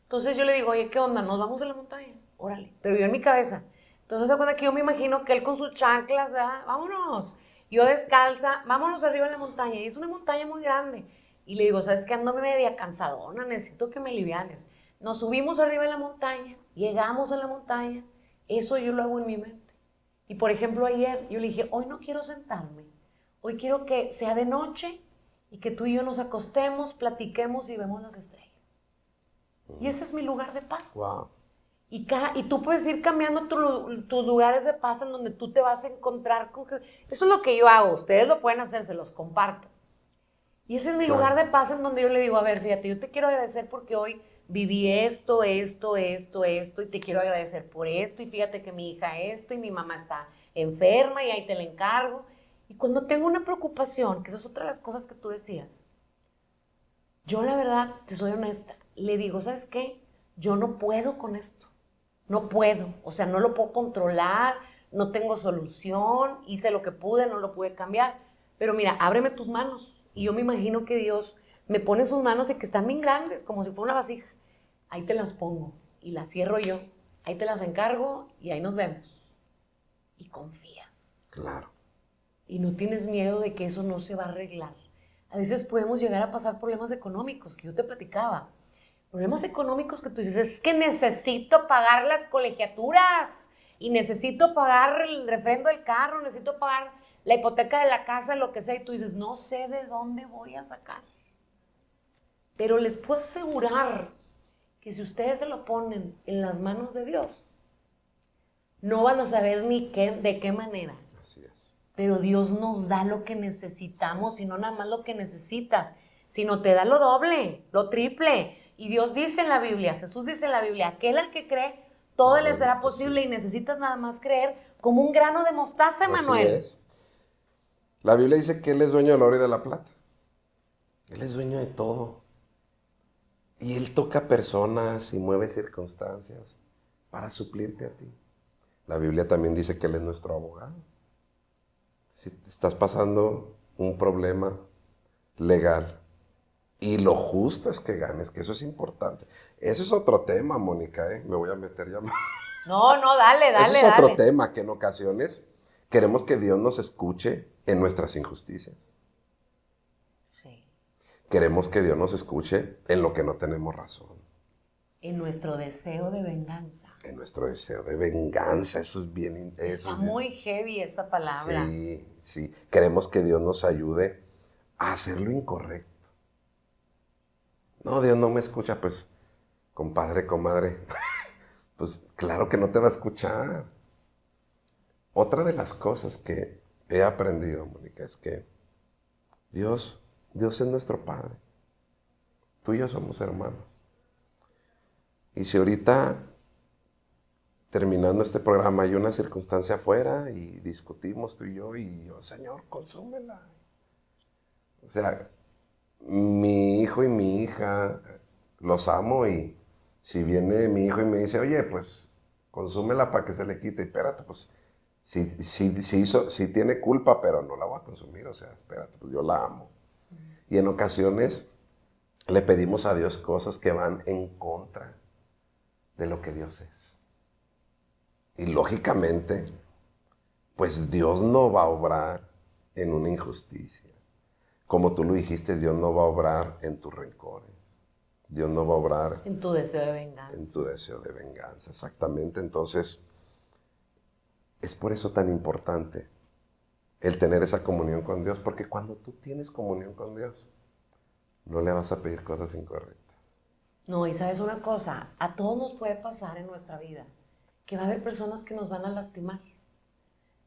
Speaker 2: Entonces yo le digo, oye, ¿qué onda? ¿Nos vamos a la montaña? Órale. Pero yo en mi cabeza. Entonces se cuenta que yo me imagino que él con sus chanclas, ¿verdad? Vámonos. Yo descalza, vámonos arriba de la montaña. Y es una montaña muy grande. Y le digo, ¿sabes qué? Ando media cansadona, necesito que me alivianes. Nos subimos arriba de la montaña, llegamos a la montaña, eso yo lo hago en mi mente. Y por ejemplo ayer yo le dije, hoy no quiero sentarme, hoy quiero que sea de noche y que tú y yo nos acostemos, platiquemos y vemos las estrellas. Y ese es mi lugar de paz.
Speaker 3: Wow.
Speaker 2: Y tú puedes ir cambiando tus lugares de paz en donde tú te vas a encontrar con... Eso es lo que yo hago, ustedes lo pueden hacer, se los comparto. Y ese es mi lugar de paz en donde yo le digo, a ver, fíjate, yo te quiero agradecer porque hoy viví esto, y te quiero agradecer por esto, y fíjate que mi hija esto, y mi mamá está enferma, y ahí te la encargo. Y cuando tengo una preocupación, que eso es otra de las cosas que tú decías, yo la verdad, te soy honesta, le digo, ¿sabes qué? Yo no puedo con esto, no puedo, o sea, no lo puedo controlar, no tengo solución, hice lo que pude, no lo pude cambiar, pero mira, ábreme tus manos. Y yo me imagino que Dios me pone sus manos y que están bien grandes, como si fuera una vasija. Ahí te las pongo y las cierro yo. Ahí te las encargo y ahí nos vemos. Y confías.
Speaker 3: Claro.
Speaker 2: Y no tienes miedo de que eso no se va a arreglar. A veces podemos llegar a pasar problemas económicos, que yo te platicaba. Problemas económicos que tú dices, es que necesito pagar las colegiaturas y necesito pagar el refrendo del carro, necesito pagar la hipoteca de la casa, lo que sea, y tú dices, no sé de dónde voy a sacar. Pero les puedo asegurar que si ustedes se lo ponen en las manos de Dios, no van a saber ni de qué manera.
Speaker 3: Así es.
Speaker 2: Pero Dios nos da lo que necesitamos, y no nada más lo que necesitas, sino te da lo doble, lo triple. Y Dios dice en la Biblia, Jesús dice en la Biblia, aquel al que cree, todo le será posible, y necesitas nada más creer como un grano de mostaza, Emanuel.
Speaker 3: Así es. La Biblia dice que Él es dueño del oro y de la plata. Él es dueño de todo. Y Él toca personas y mueve circunstancias para suplirte a ti. La Biblia también dice que Él es nuestro abogado. Si estás pasando un problema legal y lo justo es que ganes, que eso es importante. Eso es otro tema, Mónica, ¿eh? Me voy a meter ya más.
Speaker 2: No, dale.
Speaker 3: Ese es otro tema, que en ocasiones queremos que Dios nos escuche en nuestras injusticias.
Speaker 2: Sí.
Speaker 3: Queremos que Dios nos escuche en lo que no tenemos razón.
Speaker 2: En nuestro deseo de venganza.
Speaker 3: En nuestro deseo de venganza, eso es bien...
Speaker 2: Está muy heavy esa palabra.
Speaker 3: Sí. Queremos que Dios nos ayude a hacer lo incorrecto. No, Dios no me escucha, pues, compadre, comadre. Pues claro que no te va a escuchar. Otra de las cosas que he aprendido, Mónica, es que Dios es nuestro Padre. Tú y yo somos hermanos. Y si ahorita, terminando este programa, hay una circunstancia afuera y discutimos tú y yo, Señor, consúmela. O sea, mi hijo y mi hija los amo, y si viene mi hijo y me dice, oye, pues, consúmela para que se le quite. Espérate, pues, sí tiene culpa, pero no la voy a consumir. O sea, espérate, pues yo la amo. Y en ocasiones le pedimos a Dios cosas que van en contra de lo que Dios es. Y lógicamente, pues Dios no va a obrar en una injusticia. Como tú lo dijiste, Dios no va a obrar en tus rencores. Dios no va a obrar
Speaker 2: en tu deseo de venganza.
Speaker 3: En tu deseo de venganza, exactamente. Entonces, es por eso tan importante el tener esa comunión con Dios, porque cuando tú tienes comunión con Dios, no le vas a pedir cosas incorrectas.
Speaker 2: No, y sabes una cosa, a todos nos puede pasar en nuestra vida que va a haber personas que nos van a lastimar.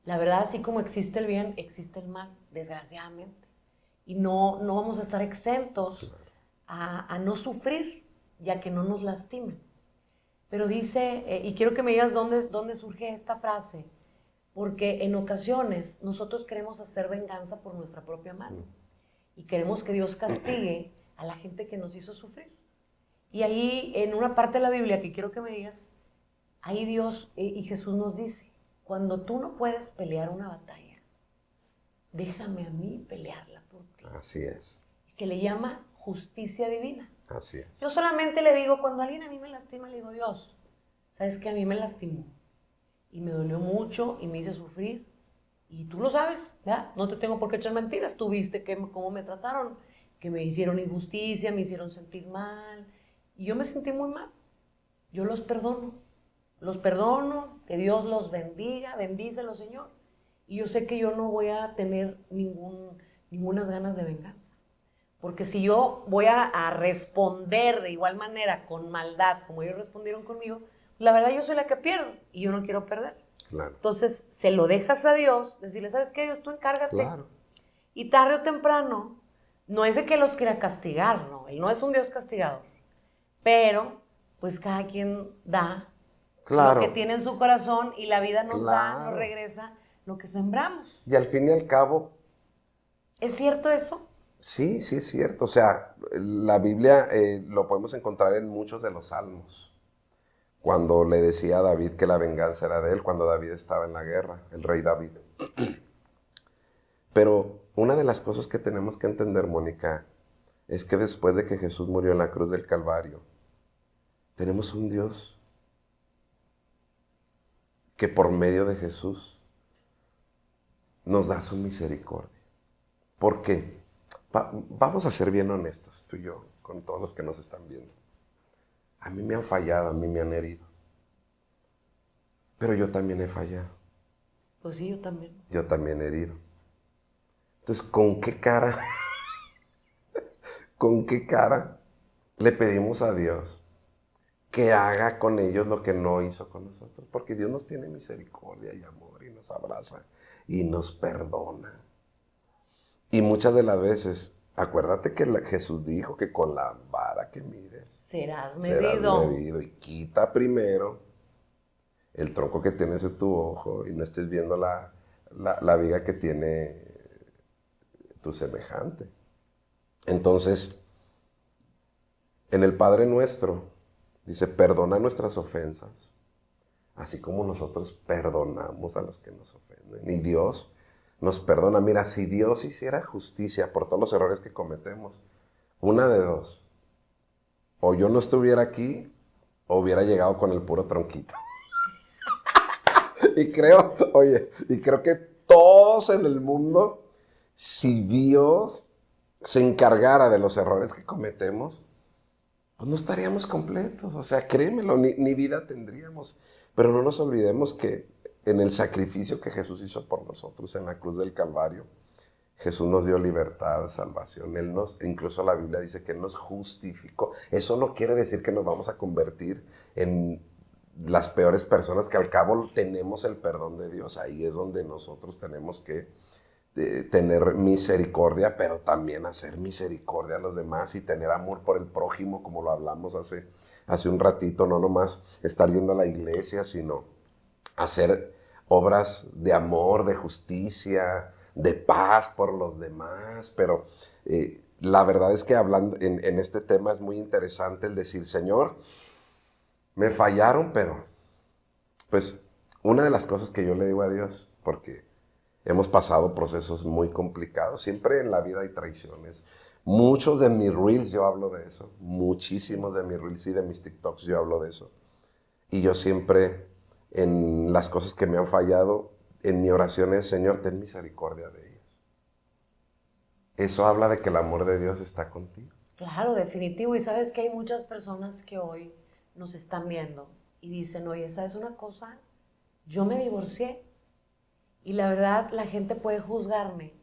Speaker 2: La verdad, así como existe el bien, existe el mal, desgraciadamente. Y no vamos a estar exentos a no sufrir, ya que no nos lastimen. Pero dice, y quiero que me digas dónde surge esta frase, porque en ocasiones nosotros queremos hacer venganza por nuestra propia mano y queremos que Dios castigue a la gente que nos hizo sufrir. Y ahí, en una parte de la Biblia que quiero que me digas, ahí Dios y Jesús nos dice, cuando tú no puedes pelear una batalla, déjame a mí pelearla por ti.
Speaker 3: Así es.
Speaker 2: Se le llama justicia divina.
Speaker 3: Así es.
Speaker 2: Yo solamente le digo, cuando alguien a mí me lastima, le digo, Dios, ¿sabes qué? A mí me lastimó y me dolió mucho y me hice sufrir. Y tú lo sabes, ¿verdad? No te tengo por qué echar mentiras. Tú viste cómo me trataron, que me hicieron injusticia, me hicieron sentir mal. Y yo me sentí muy mal. yo los perdono, que Dios los bendiga, bendícelos, Señor. Y yo sé que yo no voy a tener ningunas ganas de venganza. Porque si yo voy a responder de igual manera, con maldad, como ellos respondieron conmigo, la verdad yo soy la que pierdo y yo no quiero perder.
Speaker 3: Claro.
Speaker 2: Entonces, se lo dejas a Dios, decirle, ¿sabes qué, Dios? Tú encárgate.
Speaker 3: Claro.
Speaker 2: Y tarde o temprano, no es de que los quiera castigar, no. Él no es un Dios castigador. Pero, pues cada quien da
Speaker 3: Claro.
Speaker 2: lo que tiene en su corazón y la vida nos da,
Speaker 3: Claro.
Speaker 2: nos regresa lo que sembramos.
Speaker 3: Y al fin y al cabo,
Speaker 2: ¿Es cierto eso?
Speaker 3: sí, sí es cierto. O sea, la Biblia lo podemos encontrar en muchos de los salmos. Cuando le decía a David que la venganza era de él, cuando David estaba en la guerra, el rey David. Pero una de las cosas que tenemos que entender, Mónica, es que después de que Jesús murió en la cruz del Calvario, tenemos un Dios que por medio de Jesús nos da su misericordia. ¿Por qué? Vamos a ser bien honestos, tú y yo, con todos los que nos están viendo. A mí me han fallado, a mí me han herido. Pero yo también he fallado.
Speaker 2: Pues sí, yo también.
Speaker 3: Yo también he herido. Entonces, ¿con qué cara? ¿Con qué cara le pedimos a Dios que haga con ellos lo que no hizo con nosotros? Porque Dios nos tiene misericordia y amor y nos abraza y nos perdona. Y muchas de las veces, acuérdate que Jesús dijo que con la vara que mides,
Speaker 2: Serás
Speaker 3: serás
Speaker 2: medido.
Speaker 3: medido. Y quita primero el tronco que tienes en tu ojo y no estés viendo la viga que tiene tu semejante. Entonces, en el Padre Nuestro, dice, perdona nuestras ofensas, así como nosotros perdonamos a los que nos ofenden. Y Dios nos perdona. Mira, si Dios hiciera justicia por todos los errores que cometemos, una de dos, o yo no estuviera aquí, o hubiera llegado con el puro tronquito. Y creo que todos en el mundo, si Dios se encargara de los errores que cometemos, pues no estaríamos completos. O sea, créemelo, ni vida tendríamos. Pero no nos olvidemos que en el sacrificio que Jesús hizo por nosotros en la cruz del Calvario, Jesús nos dio libertad, salvación. Incluso la Biblia dice que Él nos justificó. Eso no quiere decir que nos vamos a convertir en las peores personas, que al cabo tenemos el perdón de Dios. Ahí es donde nosotros tenemos que tener misericordia, pero también hacer misericordia a los demás y tener amor por el prójimo, como lo hablamos hace un ratito. No nomás estar yendo a la iglesia, sino hacer obras de amor, de justicia, de paz por los demás. Pero la verdad es que hablando en este tema es muy interesante el decir, Señor, me fallaron, pero pues una de las cosas que yo le digo a Dios, porque hemos pasado procesos muy complicados, siempre en la vida hay traiciones. Muchos de mis reels yo hablo de eso, muchísimos de mis reels y de mis TikToks yo hablo de eso. Y yo siempre, en las cosas que me han fallado, en mi oración es, Señor, ten misericordia de ellos. Eso habla de que el amor de Dios está contigo.
Speaker 2: Claro, definitivo. Y sabes que hay muchas personas que hoy nos están viendo y dicen, oye, ¿sabes una cosa? Yo me divorcié y la verdad la gente puede juzgarme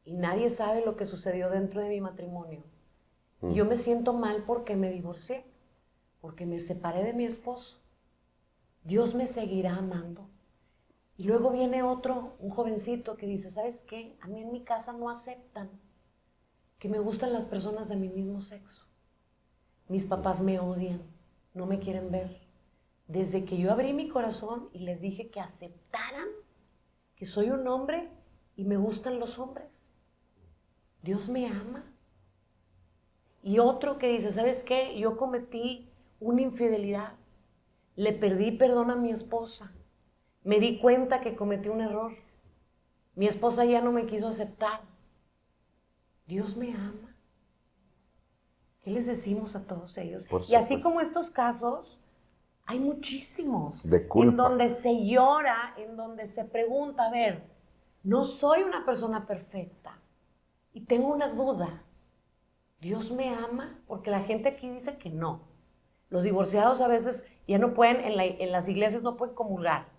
Speaker 2: y nadie sabe lo que sucedió dentro de mi matrimonio. Y yo me siento mal porque me divorcié, porque me separé de mi esposo. Dios me seguirá amando. Y luego viene un jovencito que dice, ¿sabes qué? A mí en mi casa no aceptan que me gustan las personas de mi mismo sexo. Mis papás me odian, no me quieren ver. Desde que yo abrí mi corazón y les dije que aceptaran que soy un hombre y me gustan los hombres, Dios me ama. Y otro que dice, ¿sabes qué? Yo cometí una infidelidad, le pedí perdón a mi esposa, me di cuenta que cometí un error, mi esposa ya no me quiso aceptar. Dios me ama. ¿Qué les decimos a todos ellos? Y así como estos casos, hay muchísimos
Speaker 3: de culpa,
Speaker 2: en donde se llora, en donde se pregunta, a ver, no soy una persona perfecta y tengo una duda. ¿Dios me ama? Porque la gente aquí dice que no. Los divorciados a veces Ya no pueden, en las iglesias no pueden comulgar.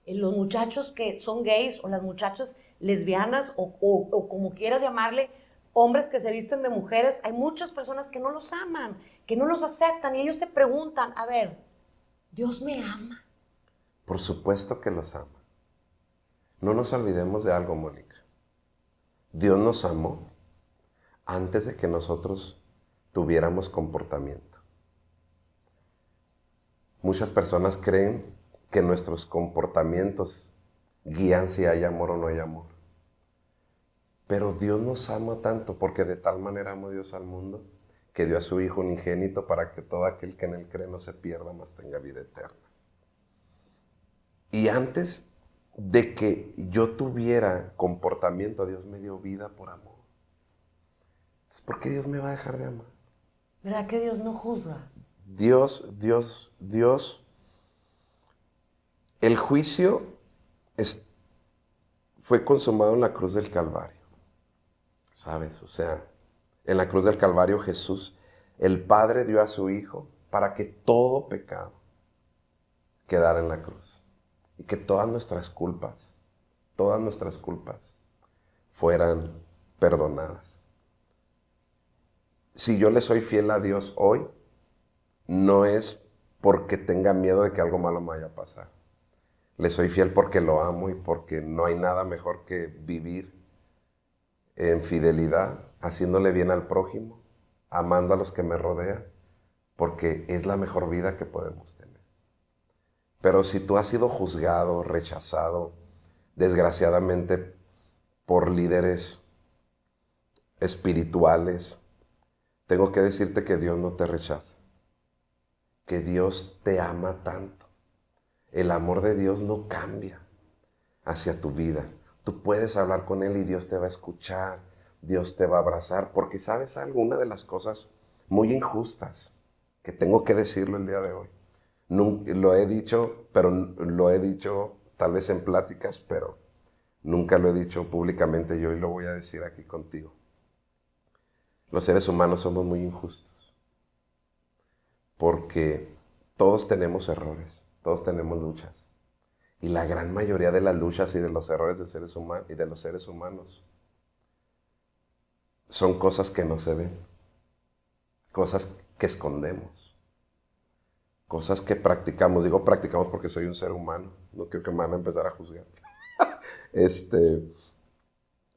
Speaker 2: Los muchachos que son gays o las muchachas lesbianas o como quieras llamarle, hombres que se visten de mujeres, hay muchas personas que no los aman, que no los aceptan y ellos se preguntan, a ver, ¿Dios me ama?
Speaker 3: Por supuesto que los ama. No nos olvidemos de algo, Mónica. Dios nos amó antes de que nosotros tuviéramos comportamiento. Muchas personas creen que nuestros comportamientos guían si hay amor o no hay amor. Pero Dios nos ama tanto porque de tal manera amó Dios al mundo que dio a su Hijo unigénito para que todo aquel que en él cree no se pierda, mas tenga vida eterna. Y antes de que yo tuviera comportamiento, Dios me dio vida por amor. ¿Por qué Dios me va a dejar de amar?
Speaker 2: ¿Verdad que Dios no juzga?
Speaker 3: Dios, el juicio fue consumado en la cruz del Calvario. ¿Sabes? O sea, en la cruz del Calvario Jesús, el Padre dio a su Hijo para que todo pecado quedara en la cruz. Y que todas nuestras culpas fueran perdonadas. Si yo le soy fiel a Dios hoy, no es porque tenga miedo de que algo malo me vaya a pasar. Le soy fiel porque lo amo y porque no hay nada mejor que vivir en fidelidad, haciéndole bien al prójimo, amando a los que me rodean, porque es la mejor vida que podemos tener. Pero si tú has sido juzgado, rechazado, desgraciadamente por líderes espirituales, tengo que decirte que Dios no te rechaza, que Dios te ama tanto. El amor de Dios no cambia hacia tu vida. Tú puedes hablar con Él y Dios te va a escuchar, Dios te va a abrazar, porque ¿sabes algo? Una de las cosas muy injustas que tengo que decirlo el día de hoy. Lo he dicho, pero lo he dicho tal vez en pláticas, pero nunca lo he dicho públicamente yo y lo voy a decir aquí contigo. Los seres humanos somos muy injustos, porque todos tenemos errores, todos tenemos luchas. Y la gran mayoría de las luchas y de los errores de los seres humanos son cosas que no se ven, cosas que escondemos, cosas que practicamos. Digo practicamos porque soy un ser humano, no quiero que me van a empezar a juzgar.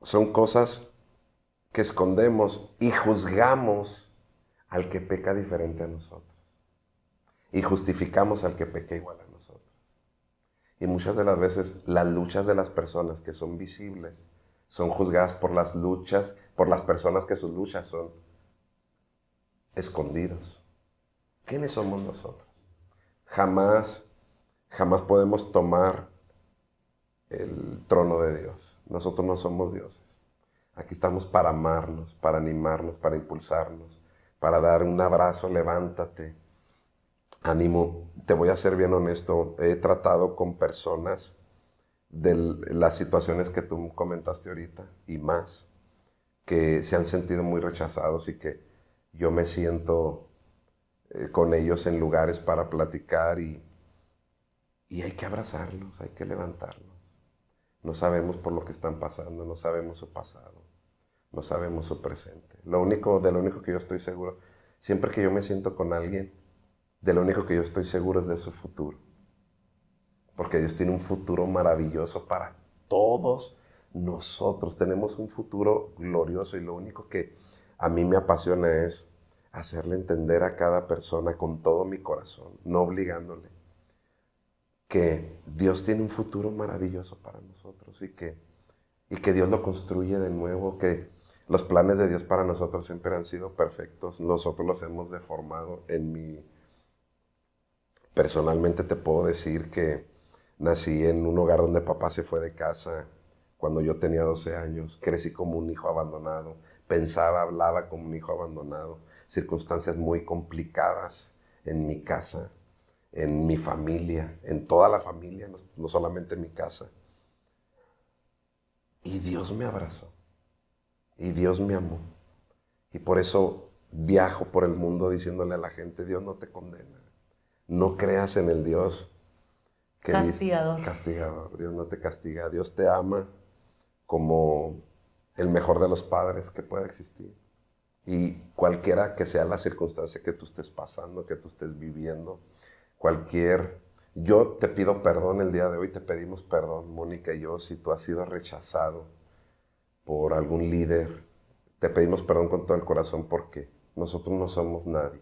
Speaker 3: Son cosas que escondemos y juzgamos al que peca diferente a nosotros. Y justificamos al que peca igual a nosotros. Y muchas de las veces las luchas de las personas que son visibles son juzgadas por las personas que sus luchas son escondidos. ¿Quiénes somos nosotros? Jamás podemos tomar el trono de Dios. Nosotros no somos dioses. Aquí estamos para amarnos, para animarnos, para impulsarnos, para dar un abrazo, levántate. Ánimo, te voy a ser bien honesto, he tratado con personas de las situaciones que tú comentaste ahorita y más, que se han sentido muy rechazados y que yo me siento con ellos en lugares para platicar y hay que abrazarlos, hay que levantarlos. No sabemos por lo que están pasando, no sabemos su pasado, no sabemos su presente. De lo único que yo estoy seguro, siempre que yo me siento con alguien, de lo único que yo estoy seguro es de su futuro. Porque Dios tiene un futuro maravilloso para todos nosotros. Tenemos un futuro glorioso y lo único que a mí me apasiona es hacerle entender a cada persona con todo mi corazón, no obligándole, que Dios tiene un futuro maravilloso para nosotros y que Dios lo construye de nuevo, que los planes de Dios para nosotros siempre han sido perfectos. Nosotros los hemos deformado. Personalmente te puedo decir que nací en un hogar donde papá se fue de casa cuando yo tenía 12 años. Crecí como un hijo abandonado. Pensaba, hablaba como un hijo abandonado. Circunstancias muy complicadas en mi casa, en mi familia, en toda la familia, no solamente en mi casa. Y Dios me abrazó. Y Dios me amó. Y por eso viajo por el mundo diciéndole a la gente, Dios no te condena. No creas en el Dios que
Speaker 2: Castigador.
Speaker 3: Castigador. Dios no te castiga. Dios te ama como el mejor de los padres que pueda existir. Y cualquiera que sea la circunstancia que tú estés pasando, que tú estés viviendo, yo te pido perdón el día de hoy, te pedimos perdón, Mónica y yo, si tú has sido rechazado por algún líder, te pedimos perdón con todo el corazón porque nosotros no somos nadie.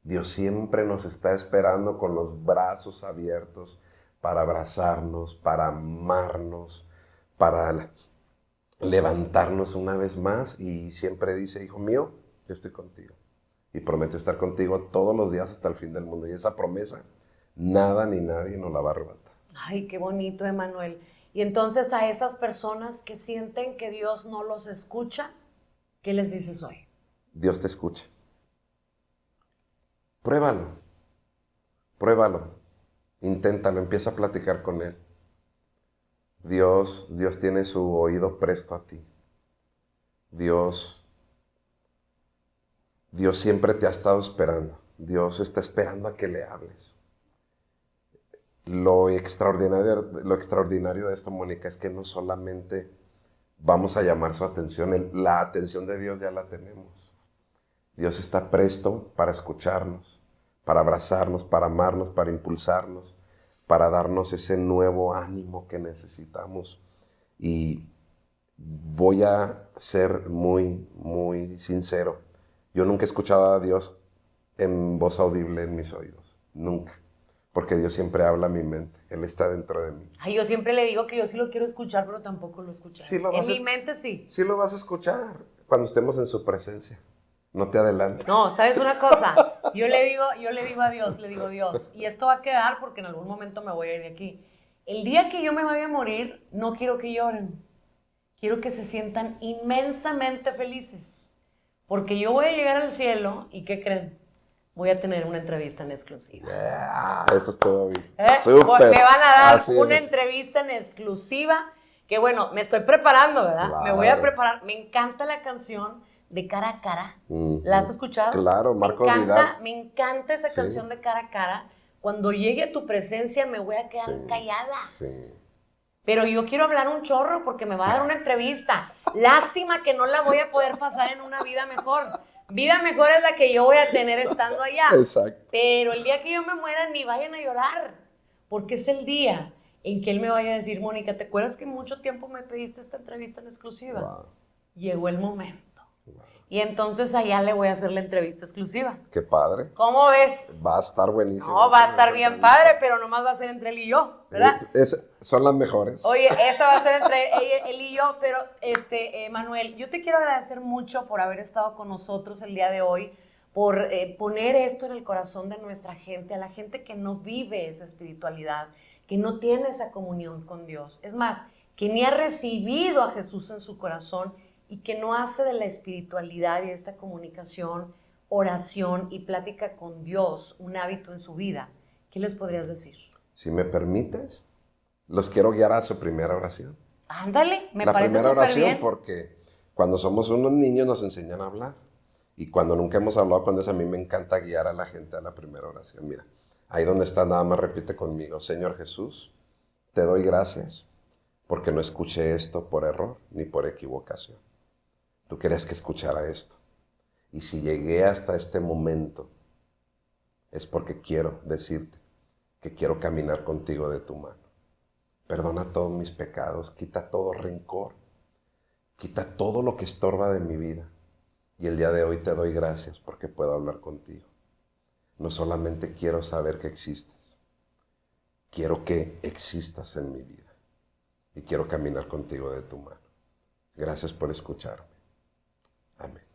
Speaker 3: Dios siempre nos está esperando con los brazos abiertos para abrazarnos, para amarnos, para levantarnos una vez más, y siempre dice, hijo mío, yo estoy contigo y prometo estar contigo todos los días hasta el fin del mundo, y esa promesa nada ni nadie nos la va a arrebatar.
Speaker 2: Ay, qué bonito, Emanuel. Y entonces a esas personas que sienten que Dios no los escucha, ¿qué les dices hoy?
Speaker 3: Dios te escucha. Pruébalo, inténtalo, empieza a platicar con Él. Dios tiene su oído presto a ti. Dios siempre te ha estado esperando. Dios está esperando a que le hables. Lo extraordinario de esto, Mónica, es que no solamente vamos a llamar su atención, la atención de Dios ya la tenemos. Dios está presto para escucharnos, para abrazarnos, para amarnos, para impulsarnos, para darnos ese nuevo ánimo que necesitamos. Y voy a ser muy, muy sincero. Yo nunca he escuchado a Dios en voz audible en mis oídos. Nunca. Porque Dios siempre habla a mi mente. Él está dentro de mí.
Speaker 2: Ay, yo siempre le digo que yo sí lo quiero escuchar, pero tampoco lo escucho.
Speaker 3: Sí
Speaker 2: En mi mente sí.
Speaker 3: Sí lo vas a escuchar cuando estemos en su presencia. No te adelantes.
Speaker 2: No, ¿sabes una cosa? Yo le digo a Dios, Dios, y esto va a quedar porque en algún momento me voy a ir de aquí. El día que yo me vaya a morir, no quiero que lloren. Quiero que se sientan inmensamente felices. Porque yo voy a llegar al cielo, ¿y qué creen? Voy a tener una entrevista en exclusiva.
Speaker 3: Eso es todo bien.
Speaker 2: Súper. Me van a dar
Speaker 3: Así
Speaker 2: una
Speaker 3: es.
Speaker 2: entrevista en exclusiva, que bueno, me estoy preparando, ¿verdad?
Speaker 3: Claro.
Speaker 2: Me voy a preparar. Me encanta la canción de Cara a Cara. ¿La has escuchado?
Speaker 3: Claro, Marco Vidal.
Speaker 2: Me encanta esa canción de Cara a Cara. Cuando llegue a tu presencia me voy a quedar callada.
Speaker 3: Sí.
Speaker 2: Pero yo quiero hablar un chorro porque me va a dar una entrevista. Lástima que no la voy a poder pasar en una vida mejor. Vida mejor es la que yo voy a tener estando allá.
Speaker 3: Exacto.
Speaker 2: Pero el día que yo me muera, ni vayan a llorar. Porque es el día en que él me vaya a decir, Mónica, ¿te acuerdas que mucho tiempo me pediste esta entrevista en exclusiva?
Speaker 3: Wow.
Speaker 2: Llegó el momento. Y entonces allá le voy a hacer la entrevista exclusiva.
Speaker 3: Qué padre.
Speaker 2: ¿Cómo ves?
Speaker 3: Va a estar buenísimo.
Speaker 2: No, va a estar bien padre, pero nomás va a ser entre él y yo, ¿verdad?
Speaker 3: Son las mejores.
Speaker 2: Oye, esa va a ser entre él y yo, pero Manuel, yo te quiero agradecer mucho por haber estado con nosotros el día de hoy, por poner esto en el corazón de nuestra gente, a la gente que no vive esa espiritualidad, que no tiene esa comunión con Dios. Es más, que ni ha recibido a Jesús en su corazón y que no hace de la espiritualidad y de esta comunicación, oración y plática con Dios un hábito en su vida. ¿Qué les podrías decir?
Speaker 3: Si me permites, los quiero guiar a su primera oración.
Speaker 2: Ándale, me
Speaker 3: la
Speaker 2: parece
Speaker 3: primera
Speaker 2: súper
Speaker 3: oración,
Speaker 2: bien.
Speaker 3: Porque cuando somos unos niños nos enseñan a hablar. Y cuando nunca hemos hablado con Dios, a mí me encanta guiar a la gente a la primera oración. Mira, ahí donde está, nada más repite conmigo. Señor Jesús, te doy gracias porque no escuché esto por error ni por equivocación. Tú querías que escuchara esto. Y si llegué hasta este momento, es porque quiero decirte que quiero caminar contigo de tu mano. Perdona todos mis pecados, quita todo rencor, quita todo lo que estorba de mi vida. Y el día de hoy te doy gracias porque puedo hablar contigo. No solamente quiero saber que existes, quiero que existas en mi vida. Y quiero caminar contigo de tu mano. Gracias por escucharme. Amén.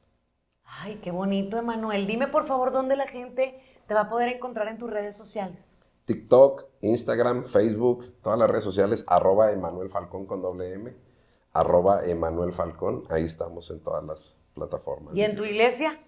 Speaker 2: Ay, qué bonito, Emanuel. Dime, por favor, dónde la gente te va a poder encontrar en tus redes sociales.
Speaker 3: TikTok, Instagram, Facebook, todas las redes sociales, @Emanuel Falcón con doble M, @Emanuel Falcón. Ahí estamos en todas las plataformas.
Speaker 2: ¿Y en tu iglesia?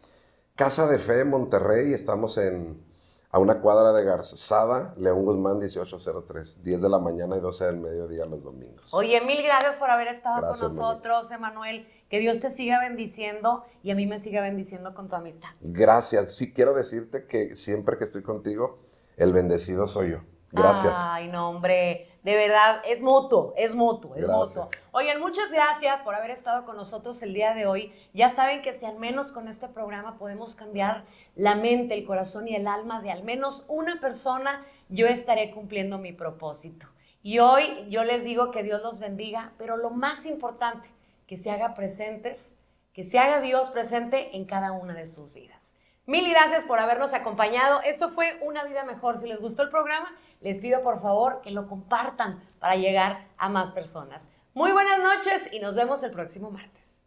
Speaker 3: Casa de Fe, Monterrey. Estamos a una cuadra de Garzada, León Guzmán, 1803. 10 de la mañana y 12 del mediodía los domingos.
Speaker 2: Oye, mil gracias por haber estado
Speaker 3: Gracias,
Speaker 2: con nosotros, Emanuel. Que Dios te siga bendiciendo y a mí me siga bendiciendo con tu amistad.
Speaker 3: Gracias. Sí quiero decirte que siempre que estoy contigo, el bendecido soy yo. Gracias.
Speaker 2: Ay, no, hombre, de verdad, es mutuo, es mutuo, es
Speaker 3: Gracias.
Speaker 2: mutuo. Oigan, muchas gracias por haber estado con nosotros el día de hoy. Ya saben que si al menos con este programa podemos cambiar la mente, el corazón y el alma de al menos una persona, yo estaré cumpliendo mi propósito. Y hoy yo les digo que Dios los bendiga, pero lo más importante, que se haga presentes, que se haga Dios presente en cada una de sus vidas. Mil gracias por habernos acompañado. Esto fue Una Vida Mejor. Si les gustó el programa, les pido por favor que lo compartan para llegar a más personas. Muy buenas noches y nos vemos el próximo martes.